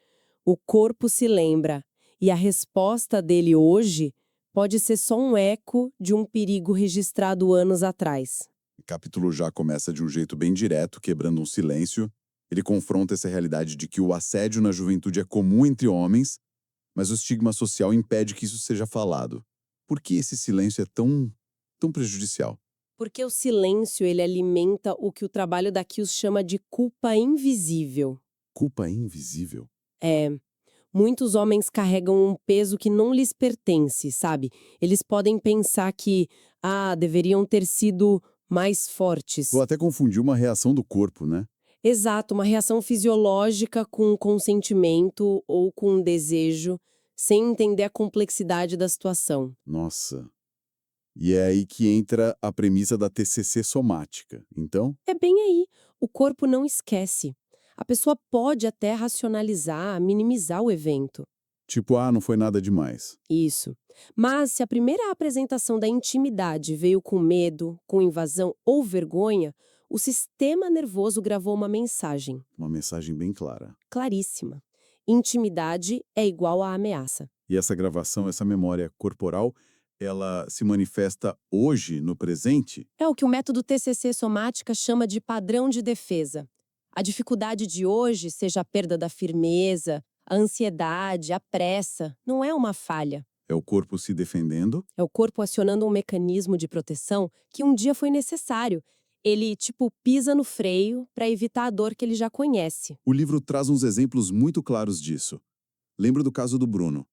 O corpo se lembra, e a resposta dele hoje pode ser só um eco de um perigo registrado anos atrás. O capítulo já começa de um jeito bem direto, quebrando um silêncio. Ele confronta essa realidade de que o assédio na juventude é comum entre homens, mas o estigma social impede que isso seja falado. Por que esse silêncio é tão prejudicial? Porque o silêncio ele alimenta o que o trabalho da Kills chama de culpa invisível. Culpa invisível? É, muitos homens carregam um peso que não lhes pertence, sabe? Eles podem pensar que, deveriam ter sido mais fortes. Ou até confundir uma reação do corpo, né? Exato, uma reação fisiológica com consentimento ou com desejo, sem entender a complexidade da situação. Nossa. E é aí que entra a premissa da TCC somática. Então, É bem aí. O corpo não esquece. A pessoa pode até racionalizar, minimizar o evento. tipo, não foi nada demais. Isso. Mas se a primeira apresentação da intimidade veio com medo, com invasão ou vergonha, o sistema nervoso gravou uma mensagem Uma mensagem bem clara. claríssima. Intimidade é igual a ameaça. E essa gravação, essa memória corporal, ela se manifesta hoje, no presente? É o que o método TCC somática chama de padrão de defesa. A dificuldade de hoje, seja a perda da firmeza, a ansiedade, a pressa, não é uma falha. É o corpo se defendendo? É o corpo acionando um mecanismo de proteção que um dia foi necessário. Ele, pisa no freio para evitar a dor que ele já conhece. O livro traz uns exemplos muito claros disso. Lembro do caso do Bruno.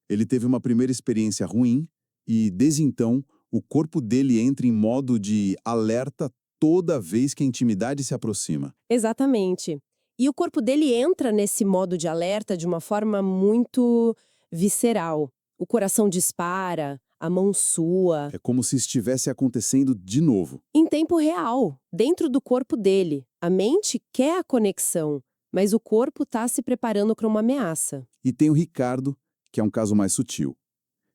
Ele teve uma primeira experiência ruim e, desde então, o corpo dele entra em modo de alerta toda vez que a intimidade se aproxima. Exatamente. E o corpo dele entra nesse modo de alerta de uma forma muito visceral. O coração dispara, a mão sua, É como se estivesse acontecendo de novo. em tempo real, dentro do corpo dele. A mente quer a conexão, mas o corpo está se preparando para uma ameaça. E tem o Ricardo, que é um caso mais sutil.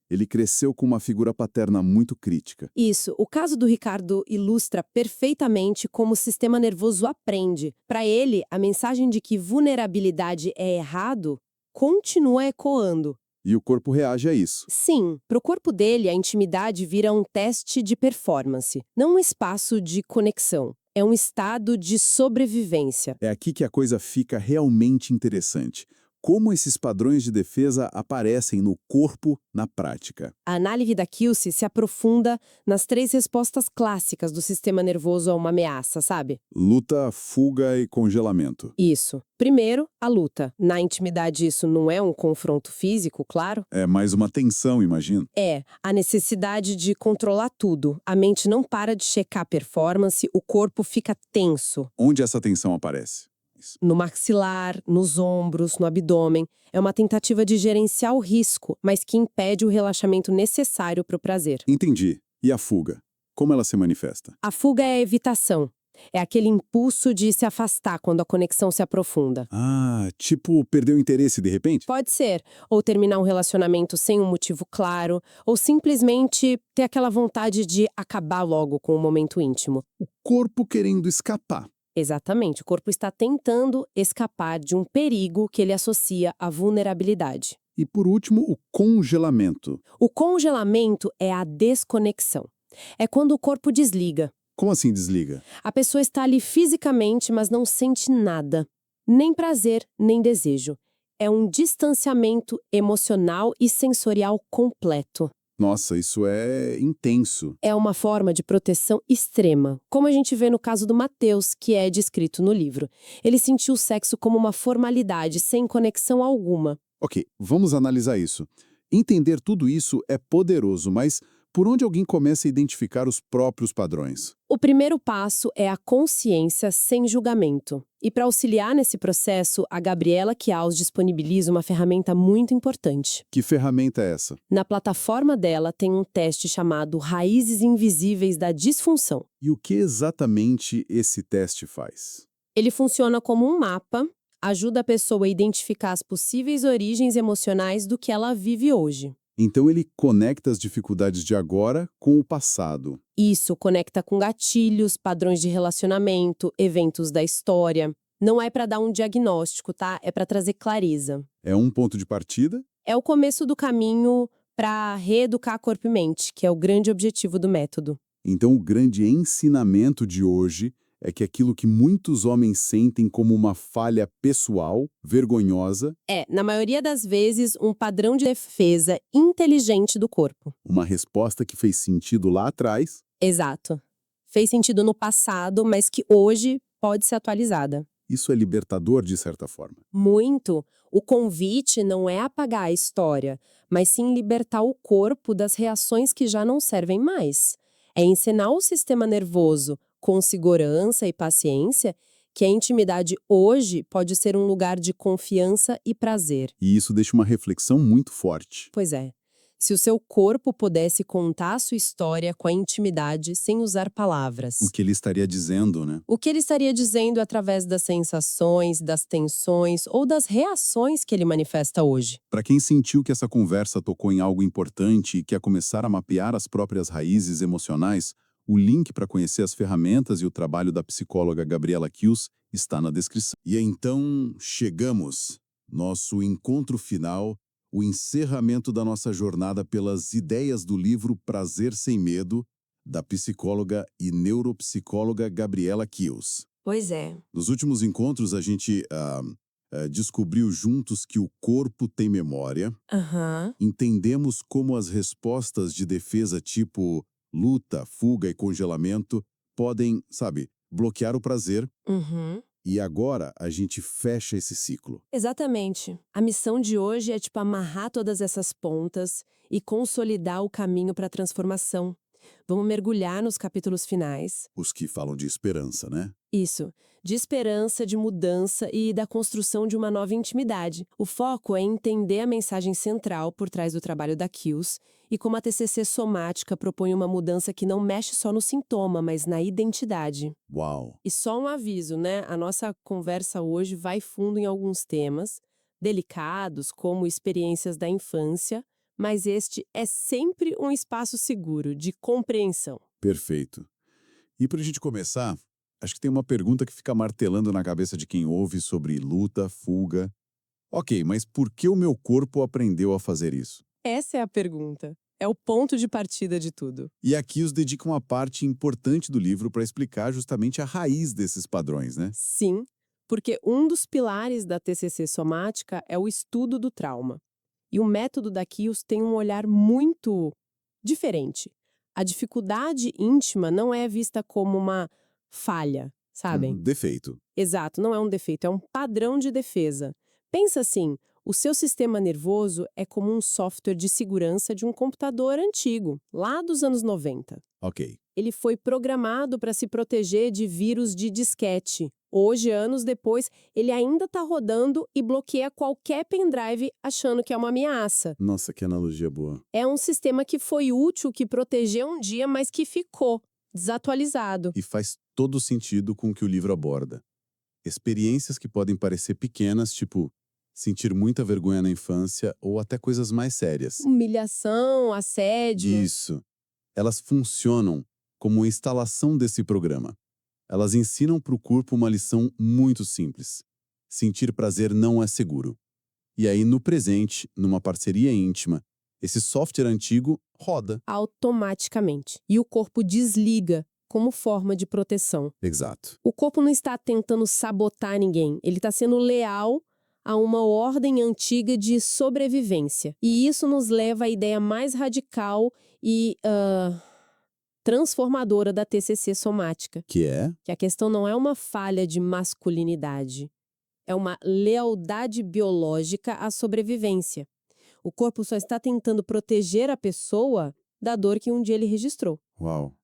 Ele cresceu com uma figura paterna muito crítica. Isso, o caso do Ricardo ilustra perfeitamente como o sistema nervoso aprende. Para ele, a mensagem de que vulnerabilidade é errado continua ecoando. E o corpo reage a isso. Sim, para o corpo dele, a intimidade vira um teste de performance, não um espaço de conexão. É um estado de sobrevivência. É aqui que a coisa fica realmente interessante. Como esses padrões de defesa aparecem no corpo na prática. A análise da Kelsey se aprofunda nas 3 respostas clássicas do sistema nervoso a uma ameaça, sabe? Luta, fuga e congelamento. Isso. Primeiro, a luta. Na intimidade, isso não é um confronto físico, claro? É mais uma tensão, imagino. É a necessidade de controlar tudo. A mente não para de checar a performance, o corpo fica tenso. Onde essa tensão aparece? No maxilar, nos ombros, no abdômen. É uma tentativa de gerenciar o risco, mas que impede o relaxamento necessário para o prazer. Entendi. E a fuga? Como ela se manifesta? A fuga é a evitação. É aquele impulso de se afastar quando a conexão se aprofunda. Tipo, perdeu o interesse de repente? Pode ser, ou terminar um relacionamento sem um motivo claro, ou simplesmente ter aquela vontade de acabar logo com o momento íntimo. O corpo querendo escapar. Exatamente, o corpo está tentando escapar de um perigo que ele associa à vulnerabilidade. E por último, o congelamento. O congelamento é a desconexão. É quando o corpo desliga. Como assim desliga? A pessoa está ali fisicamente, mas não sente nada. Nem prazer, nem desejo. É um distanciamento emocional e sensorial completo. Nossa, isso é intenso. É uma forma de proteção extrema, como a gente vê no caso do Mateus, que é descrito no livro. Ele sentiu o sexo como uma formalidade, sem conexão alguma. Ok, vamos analisar isso. Entender tudo isso é poderoso, mas por onde alguém começa a identificar os próprios padrões? O primeiro passo é a consciência sem julgamento. E para auxiliar nesse processo, a Gabriela Kiaus disponibiliza uma ferramenta muito importante. Que ferramenta é essa? Na plataforma dela tem um teste chamado Raízes Invisíveis da Disfunção. E o que exatamente esse teste faz? Ele funciona como um mapa, ajuda a pessoa a identificar as possíveis origens emocionais do que ela vive hoje. Então ele conecta as dificuldades de agora com o passado. Isso conecta com gatilhos, padrões de relacionamento, eventos da história. Não é para dar um diagnóstico, tá? É para trazer clareza. É um ponto de partida? É o começo do caminho para reeducar corpo e mente, que é o grande objetivo do método. Então o grande ensinamento de hoje é que aquilo que muitos homens sentem como uma falha pessoal, vergonhosa, É, na maioria das vezes, um padrão de defesa inteligente do corpo. uma resposta que fez sentido lá atrás, Exato. Fez sentido no passado, mas que hoje pode ser atualizada. isso é libertador de certa forma. Muito. O convite não é apagar a história, mas sim libertar o corpo das reações que já não servem mais. É ensinar o sistema nervoso, com segurança e paciência, que a intimidade hoje pode ser um lugar de confiança e prazer. E isso deixa uma reflexão muito forte. Pois é. Se o seu corpo pudesse contar a sua história com a intimidade sem usar palavras. O que ele estaria dizendo, né? O que ele estaria dizendo através das sensações, das tensões ou das reações que ele manifesta hoje? Para quem sentiu que essa conversa tocou em algo importante e quer começar a mapear as próprias raízes emocionais, o link para conhecer as ferramentas e o trabalho da psicóloga Gabriela Kiaus está na descrição. E então chegamos, nosso encontro final, o encerramento da nossa jornada pelas ideias do livro Prazer Sem Medo, da psicóloga e neuropsicóloga Gabriela Kiaus. Pois é. Nos últimos encontros, a gente descobriu juntos que o corpo tem memória, Aham. entendemos como as respostas de defesa tipo luta, fuga e congelamento podem, bloquear o prazer, Uhum. e agora a gente fecha esse ciclo. Exatamente. A missão de hoje é amarrar todas essas pontas e consolidar o caminho para a transformação. Vamos mergulhar nos capítulos finais. Os que falam de esperança, né? Isso, de esperança, de mudança e da construção de uma nova intimidade. O foco é entender a mensagem central por trás do trabalho da Kiaus e como a TCC somática propõe uma mudança que não mexe só no sintoma, mas na identidade. Uau! E só um aviso, né? A nossa conversa hoje vai fundo em alguns temas delicados, como experiências da infância, mas este é sempre um espaço seguro de compreensão. Perfeito. E para a gente começar, acho que tem uma pergunta que fica martelando na cabeça de quem ouve sobre luta, fuga. Ok, mas por que o meu corpo aprendeu a fazer isso? Essa é a pergunta. É o ponto de partida de tudo. E aqui os dedica uma parte importante do livro para explicar justamente a raiz desses padrões, né? Sim, porque um dos pilares da TCC somática é o estudo do trauma. E o método da Kiaus tem um olhar muito diferente. A dificuldade íntima não é vista como uma falha, sabem? Defeito. Exato, não é um defeito, é um padrão de defesa. Pensa assim, o seu sistema nervoso é como um software de segurança de um computador antigo, lá dos anos 90. Ok. Ele foi programado para se proteger de vírus de disquete. Hoje, anos depois, ele ainda está rodando e bloqueia qualquer pendrive achando que é uma ameaça. Nossa, que analogia boa. É um sistema que foi útil, que protegeu um dia, mas que ficou desatualizado. E faz todo sentido com o que o livro aborda. Experiências que podem parecer pequenas, tipo sentir muita vergonha na infância ou até coisas mais sérias. Humilhação, assédio. Isso. Elas funcionam como instalação desse programa. Elas ensinam para o corpo uma lição muito simples. Sentir prazer não é seguro. E aí, no presente, numa parceria íntima, esse software antigo roda. Automaticamente. E o corpo desliga como forma de proteção. Exato. O corpo não está tentando sabotar ninguém. Ele está sendo leal a uma ordem antiga de sobrevivência. E isso nos leva à ideia mais radical e transformadora da TCC somática. Que é? Que a questão não é uma falha de masculinidade. É uma lealdade biológica à sobrevivência. O corpo só está tentando proteger a pessoa da dor que um dia ele registrou. Uau!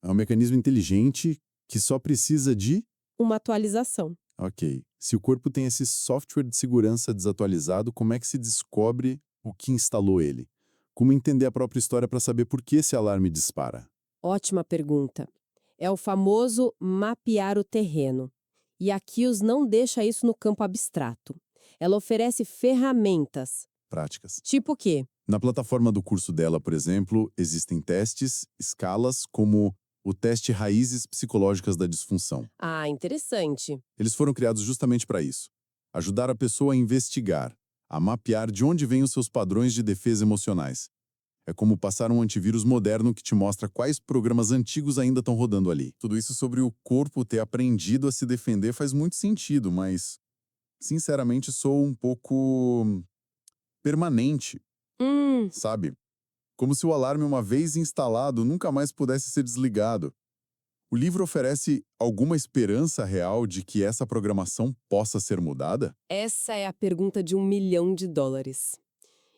É um mecanismo inteligente que só precisa de... Uma atualização. Ok. Se o corpo tem esse software de segurança desatualizado, como é que se descobre o que instalou ele? Como entender a própria história para saber por que esse alarme dispara? Ótima pergunta. É o famoso mapear o terreno. E a Kills não deixa isso no campo abstrato. Ela oferece ferramentas. Práticas. Tipo o quê? Na plataforma do curso dela, por exemplo, existem testes, escalas, como o teste Raízes Psicológicas da Disfunção. Ah, interessante. Eles foram criados justamente para isso. Ajudar a pessoa a investigar, a mapear de onde vêm os seus padrões de defesa emocionais. É como passar um antivírus moderno que te mostra quais programas antigos ainda estão rodando ali. Tudo isso sobre o corpo ter aprendido a se defender faz muito sentido, mas, sinceramente, sou um pouco permanente, sabe? Como se o alarme, uma vez instalado, nunca mais pudesse ser desligado. O livro oferece alguma esperança real de que essa programação possa ser mudada? Essa é a pergunta de $1 milhão.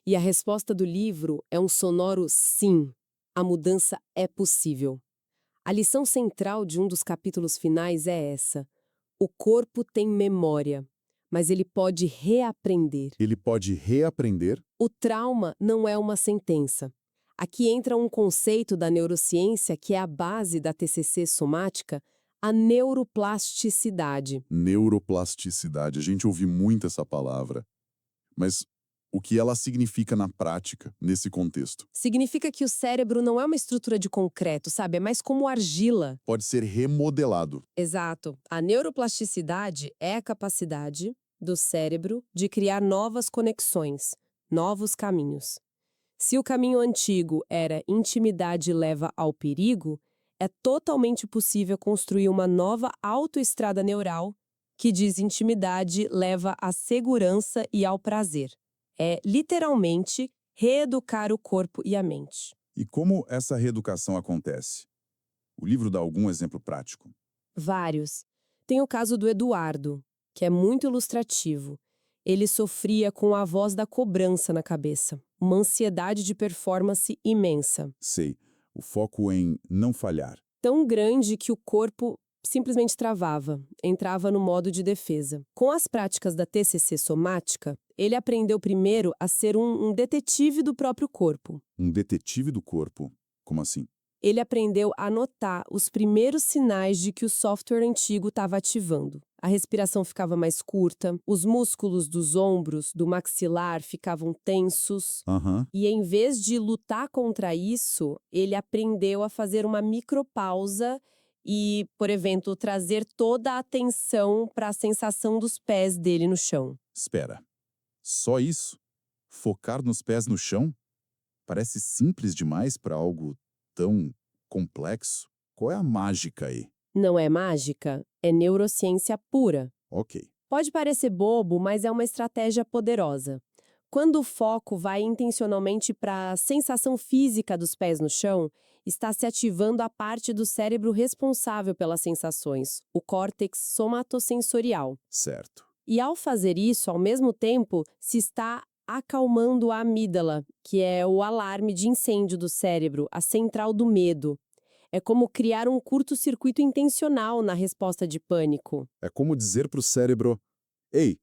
E a resposta do livro é um sonoro sim. A mudança é possível. A lição central de um dos capítulos finais é essa. O corpo tem memória, mas ele pode reaprender. Ele pode reaprender? O trauma não é uma sentença. Aqui entra um conceito da neurociência que é a base da TCC somática, a neuroplasticidade. Neuroplasticidade. A gente ouve muito essa palavra. Mas o que ela significa na prática, nesse contexto? Significa que o cérebro não é uma estrutura de concreto, sabe? É mais como argila. Pode ser remodelado. Exato. A neuroplasticidade é a capacidade do cérebro de criar novas conexões, novos caminhos. Se o caminho antigo era intimidade leva ao perigo, é totalmente possível construir uma nova autoestrada neural que diz intimidade leva à segurança e ao prazer. É, literalmente, reeducar o corpo e a mente. E como essa reeducação acontece? O livro dá algum exemplo prático? Vários. Tem o caso do Eduardo, que é muito ilustrativo. Ele sofria com a voz da cobrança na cabeça, uma ansiedade de performance imensa. Sei. O foco em não falhar. Tão grande que o corpo simplesmente travava, entrava no modo de defesa. Com as práticas da TCC somática, ele aprendeu primeiro a ser um detetive do próprio corpo. Um detetive do corpo? Como assim? Ele aprendeu a notar os primeiros sinais de que o software antigo estava ativando. A respiração ficava mais curta, os músculos dos ombros, do maxilar ficavam tensos. E em vez de lutar contra isso, ele aprendeu a fazer uma micropausa e, por exemplo, trazer toda a atenção para a sensação dos pés dele no chão. Espera. Só isso? Focar nos pés no chão? Parece simples demais para algo tão complexo. Qual é a mágica aí? Não é mágica, é neurociência pura. Ok. Pode parecer bobo, mas é uma estratégia poderosa. Quando o foco vai intencionalmente para a sensação física dos pés no chão, está se ativando a parte do cérebro responsável pelas sensações, o córtex somatosensorial. Certo. E ao fazer isso, ao mesmo tempo, se está acalmando a amígdala, que é o alarme de incêndio do cérebro, a central do medo. É como criar um curto-circuito intencional na resposta de pânico. É como dizer para o cérebro: ei,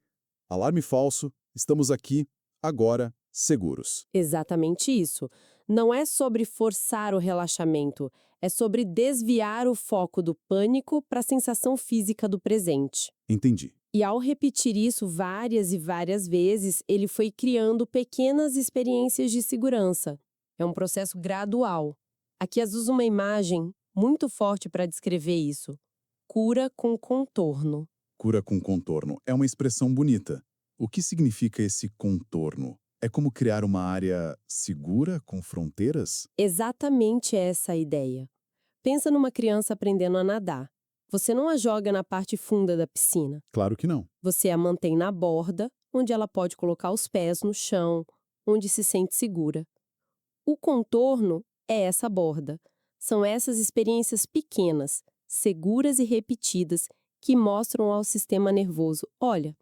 alarme falso, estamos aqui, agora, seguros. Exatamente isso. Não é sobre forçar o relaxamento, é sobre desviar o foco do pânico para a sensação física do presente. Entendi. E ao repetir isso várias e várias vezes, ele foi criando pequenas experiências de segurança. É um processo gradual. Aqui uso uma imagem muito forte para descrever isso. Cura com contorno. Cura com contorno é uma expressão bonita. O que significa esse contorno? É como criar uma área segura com fronteiras? Exatamente essa a ideia. Pensa numa criança aprendendo a nadar. Você não a joga na parte funda da piscina. Claro que não. Você a mantém na borda, onde ela pode colocar os pés no chão, onde se sente segura. O contorno é essa borda. São essas experiências pequenas, seguras e repetidas, que mostram ao sistema nervoso: olha,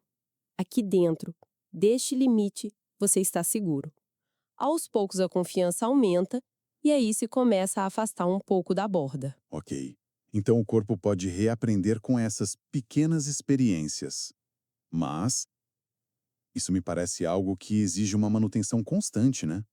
aqui dentro, deste limite, você está seguro. Aos poucos a confiança aumenta e aí se começa a afastar um pouco da borda. Ok. Então o corpo pode reaprender com essas pequenas experiências. Mas isso me parece algo que exige uma manutenção constante, né?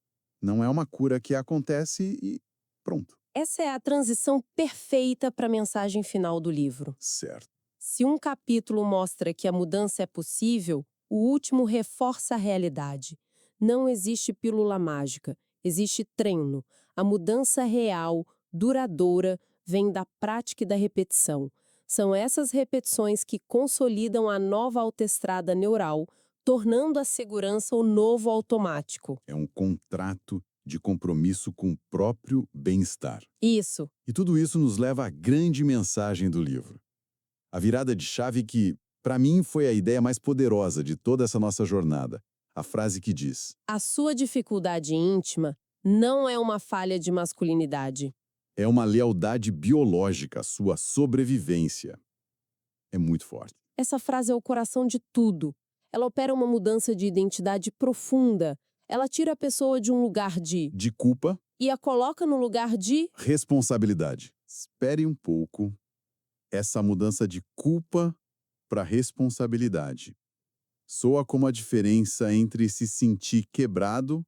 Não é uma cura que acontece e pronto. Essa é a transição perfeita para a mensagem final do livro. Certo. Se um capítulo mostra que a mudança é possível, o último reforça a realidade. Não existe pílula mágica, existe treino. A mudança real, duradoura, vem da prática e da repetição. São essas repetições que consolidam a nova autoestrada neural, tornando a segurança o novo automático. É um contrato de compromisso com o próprio bem-estar. Isso. E tudo isso nos leva à grande mensagem do livro. A virada de chave que, para mim, foi a ideia mais poderosa de toda essa nossa jornada. A frase que diz: A sua dificuldade íntima não é uma falha de masculinidade. é uma lealdade biológica à sua sobrevivência. É muito forte. Essa frase é o coração de tudo. Ela opera uma mudança de identidade profunda. Ela tira a pessoa de um lugar De culpa, e a coloca no lugar de responsabilidade. Espere um pouco. Essa mudança de culpa para responsabilidade soa como a diferença entre se sentir quebrado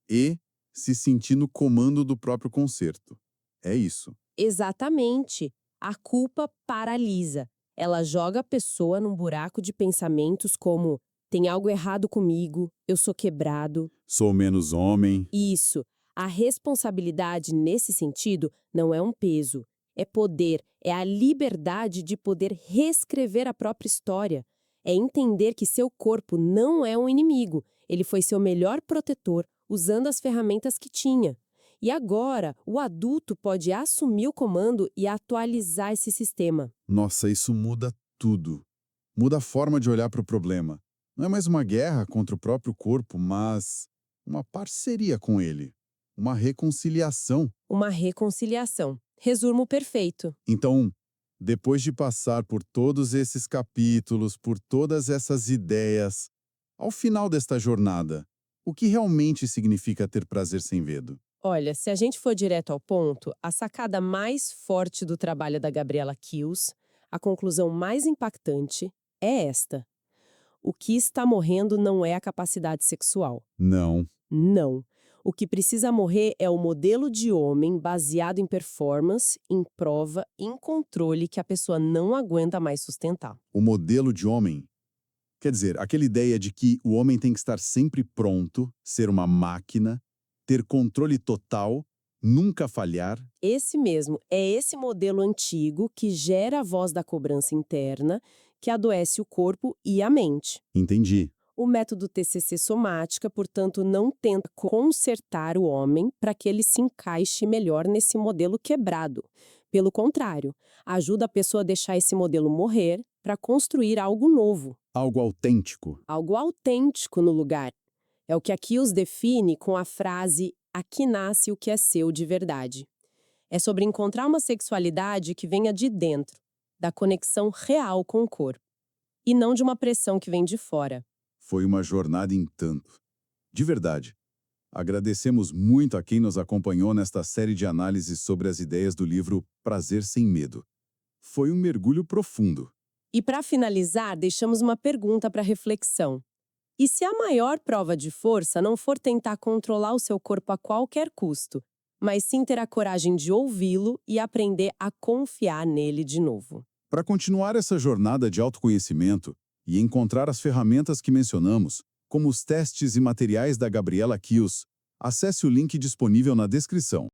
e se sentir no comando do próprio concerto. É isso. exatamente. A culpa paralisa. Ela joga a pessoa num buraco de pensamentos como: tem algo errado comigo, eu sou quebrado. Sou menos homem. Isso. A responsabilidade, nesse sentido, não é um peso. É poder, é a liberdade de poder reescrever a própria história. É entender que seu corpo não é um inimigo. Ele foi seu melhor protetor, usando as ferramentas que tinha. E agora, o adulto pode assumir o comando e atualizar esse sistema. Nossa, isso muda tudo. Muda a forma de olhar para o problema. Não é mais uma guerra contra o próprio corpo, mas uma parceria com ele. Uma reconciliação. Uma reconciliação. Resumo perfeito. Então, depois de passar por todos esses capítulos, por todas essas ideias, ao final desta jornada, o que realmente significa ter prazer sem medo? Olha, se a gente for direto ao ponto, a sacada mais forte do trabalho da Gabriela Kills, a conclusão mais impactante, é esta. O que está morrendo não é a capacidade sexual. Não. Não. O que precisa morrer é o modelo de homem baseado em performance, em prova, em controle que a pessoa não aguenta mais sustentar. O modelo de homem. Quer dizer, aquela ideia de que o homem tem que estar sempre pronto, ser uma máquina, ter controle total, nunca falhar. Esse mesmo, é esse modelo antigo que gera a voz da cobrança interna, que adoece o corpo e a mente. Entendi. O método TCC somática, portanto, não tenta consertar o homem para que ele se encaixe melhor nesse modelo quebrado. Pelo contrário, ajuda a pessoa a deixar esse modelo morrer para construir algo novo. Algo autêntico. Algo autêntico no lugar. É o que aqui os define com a frase "aqui nasce o que é seu de verdade". É sobre encontrar uma sexualidade que venha de dentro, da conexão real com o corpo, e não de uma pressão que vem de fora. Foi uma jornada em tanto. De verdade. Agradecemos muito a quem nos acompanhou nesta série de análises sobre as ideias do livro Prazer Sem Medo. Foi um mergulho profundo. E para finalizar, deixamos uma pergunta para reflexão. E se a maior prova de força não for tentar controlar o seu corpo a qualquer custo, mas sim ter a coragem de ouvi-lo e aprender a confiar nele de novo? Para continuar essa jornada de autoconhecimento e encontrar as ferramentas que mencionamos, como os testes e materiais da Gabriela Kills, acesse o link disponível na descrição.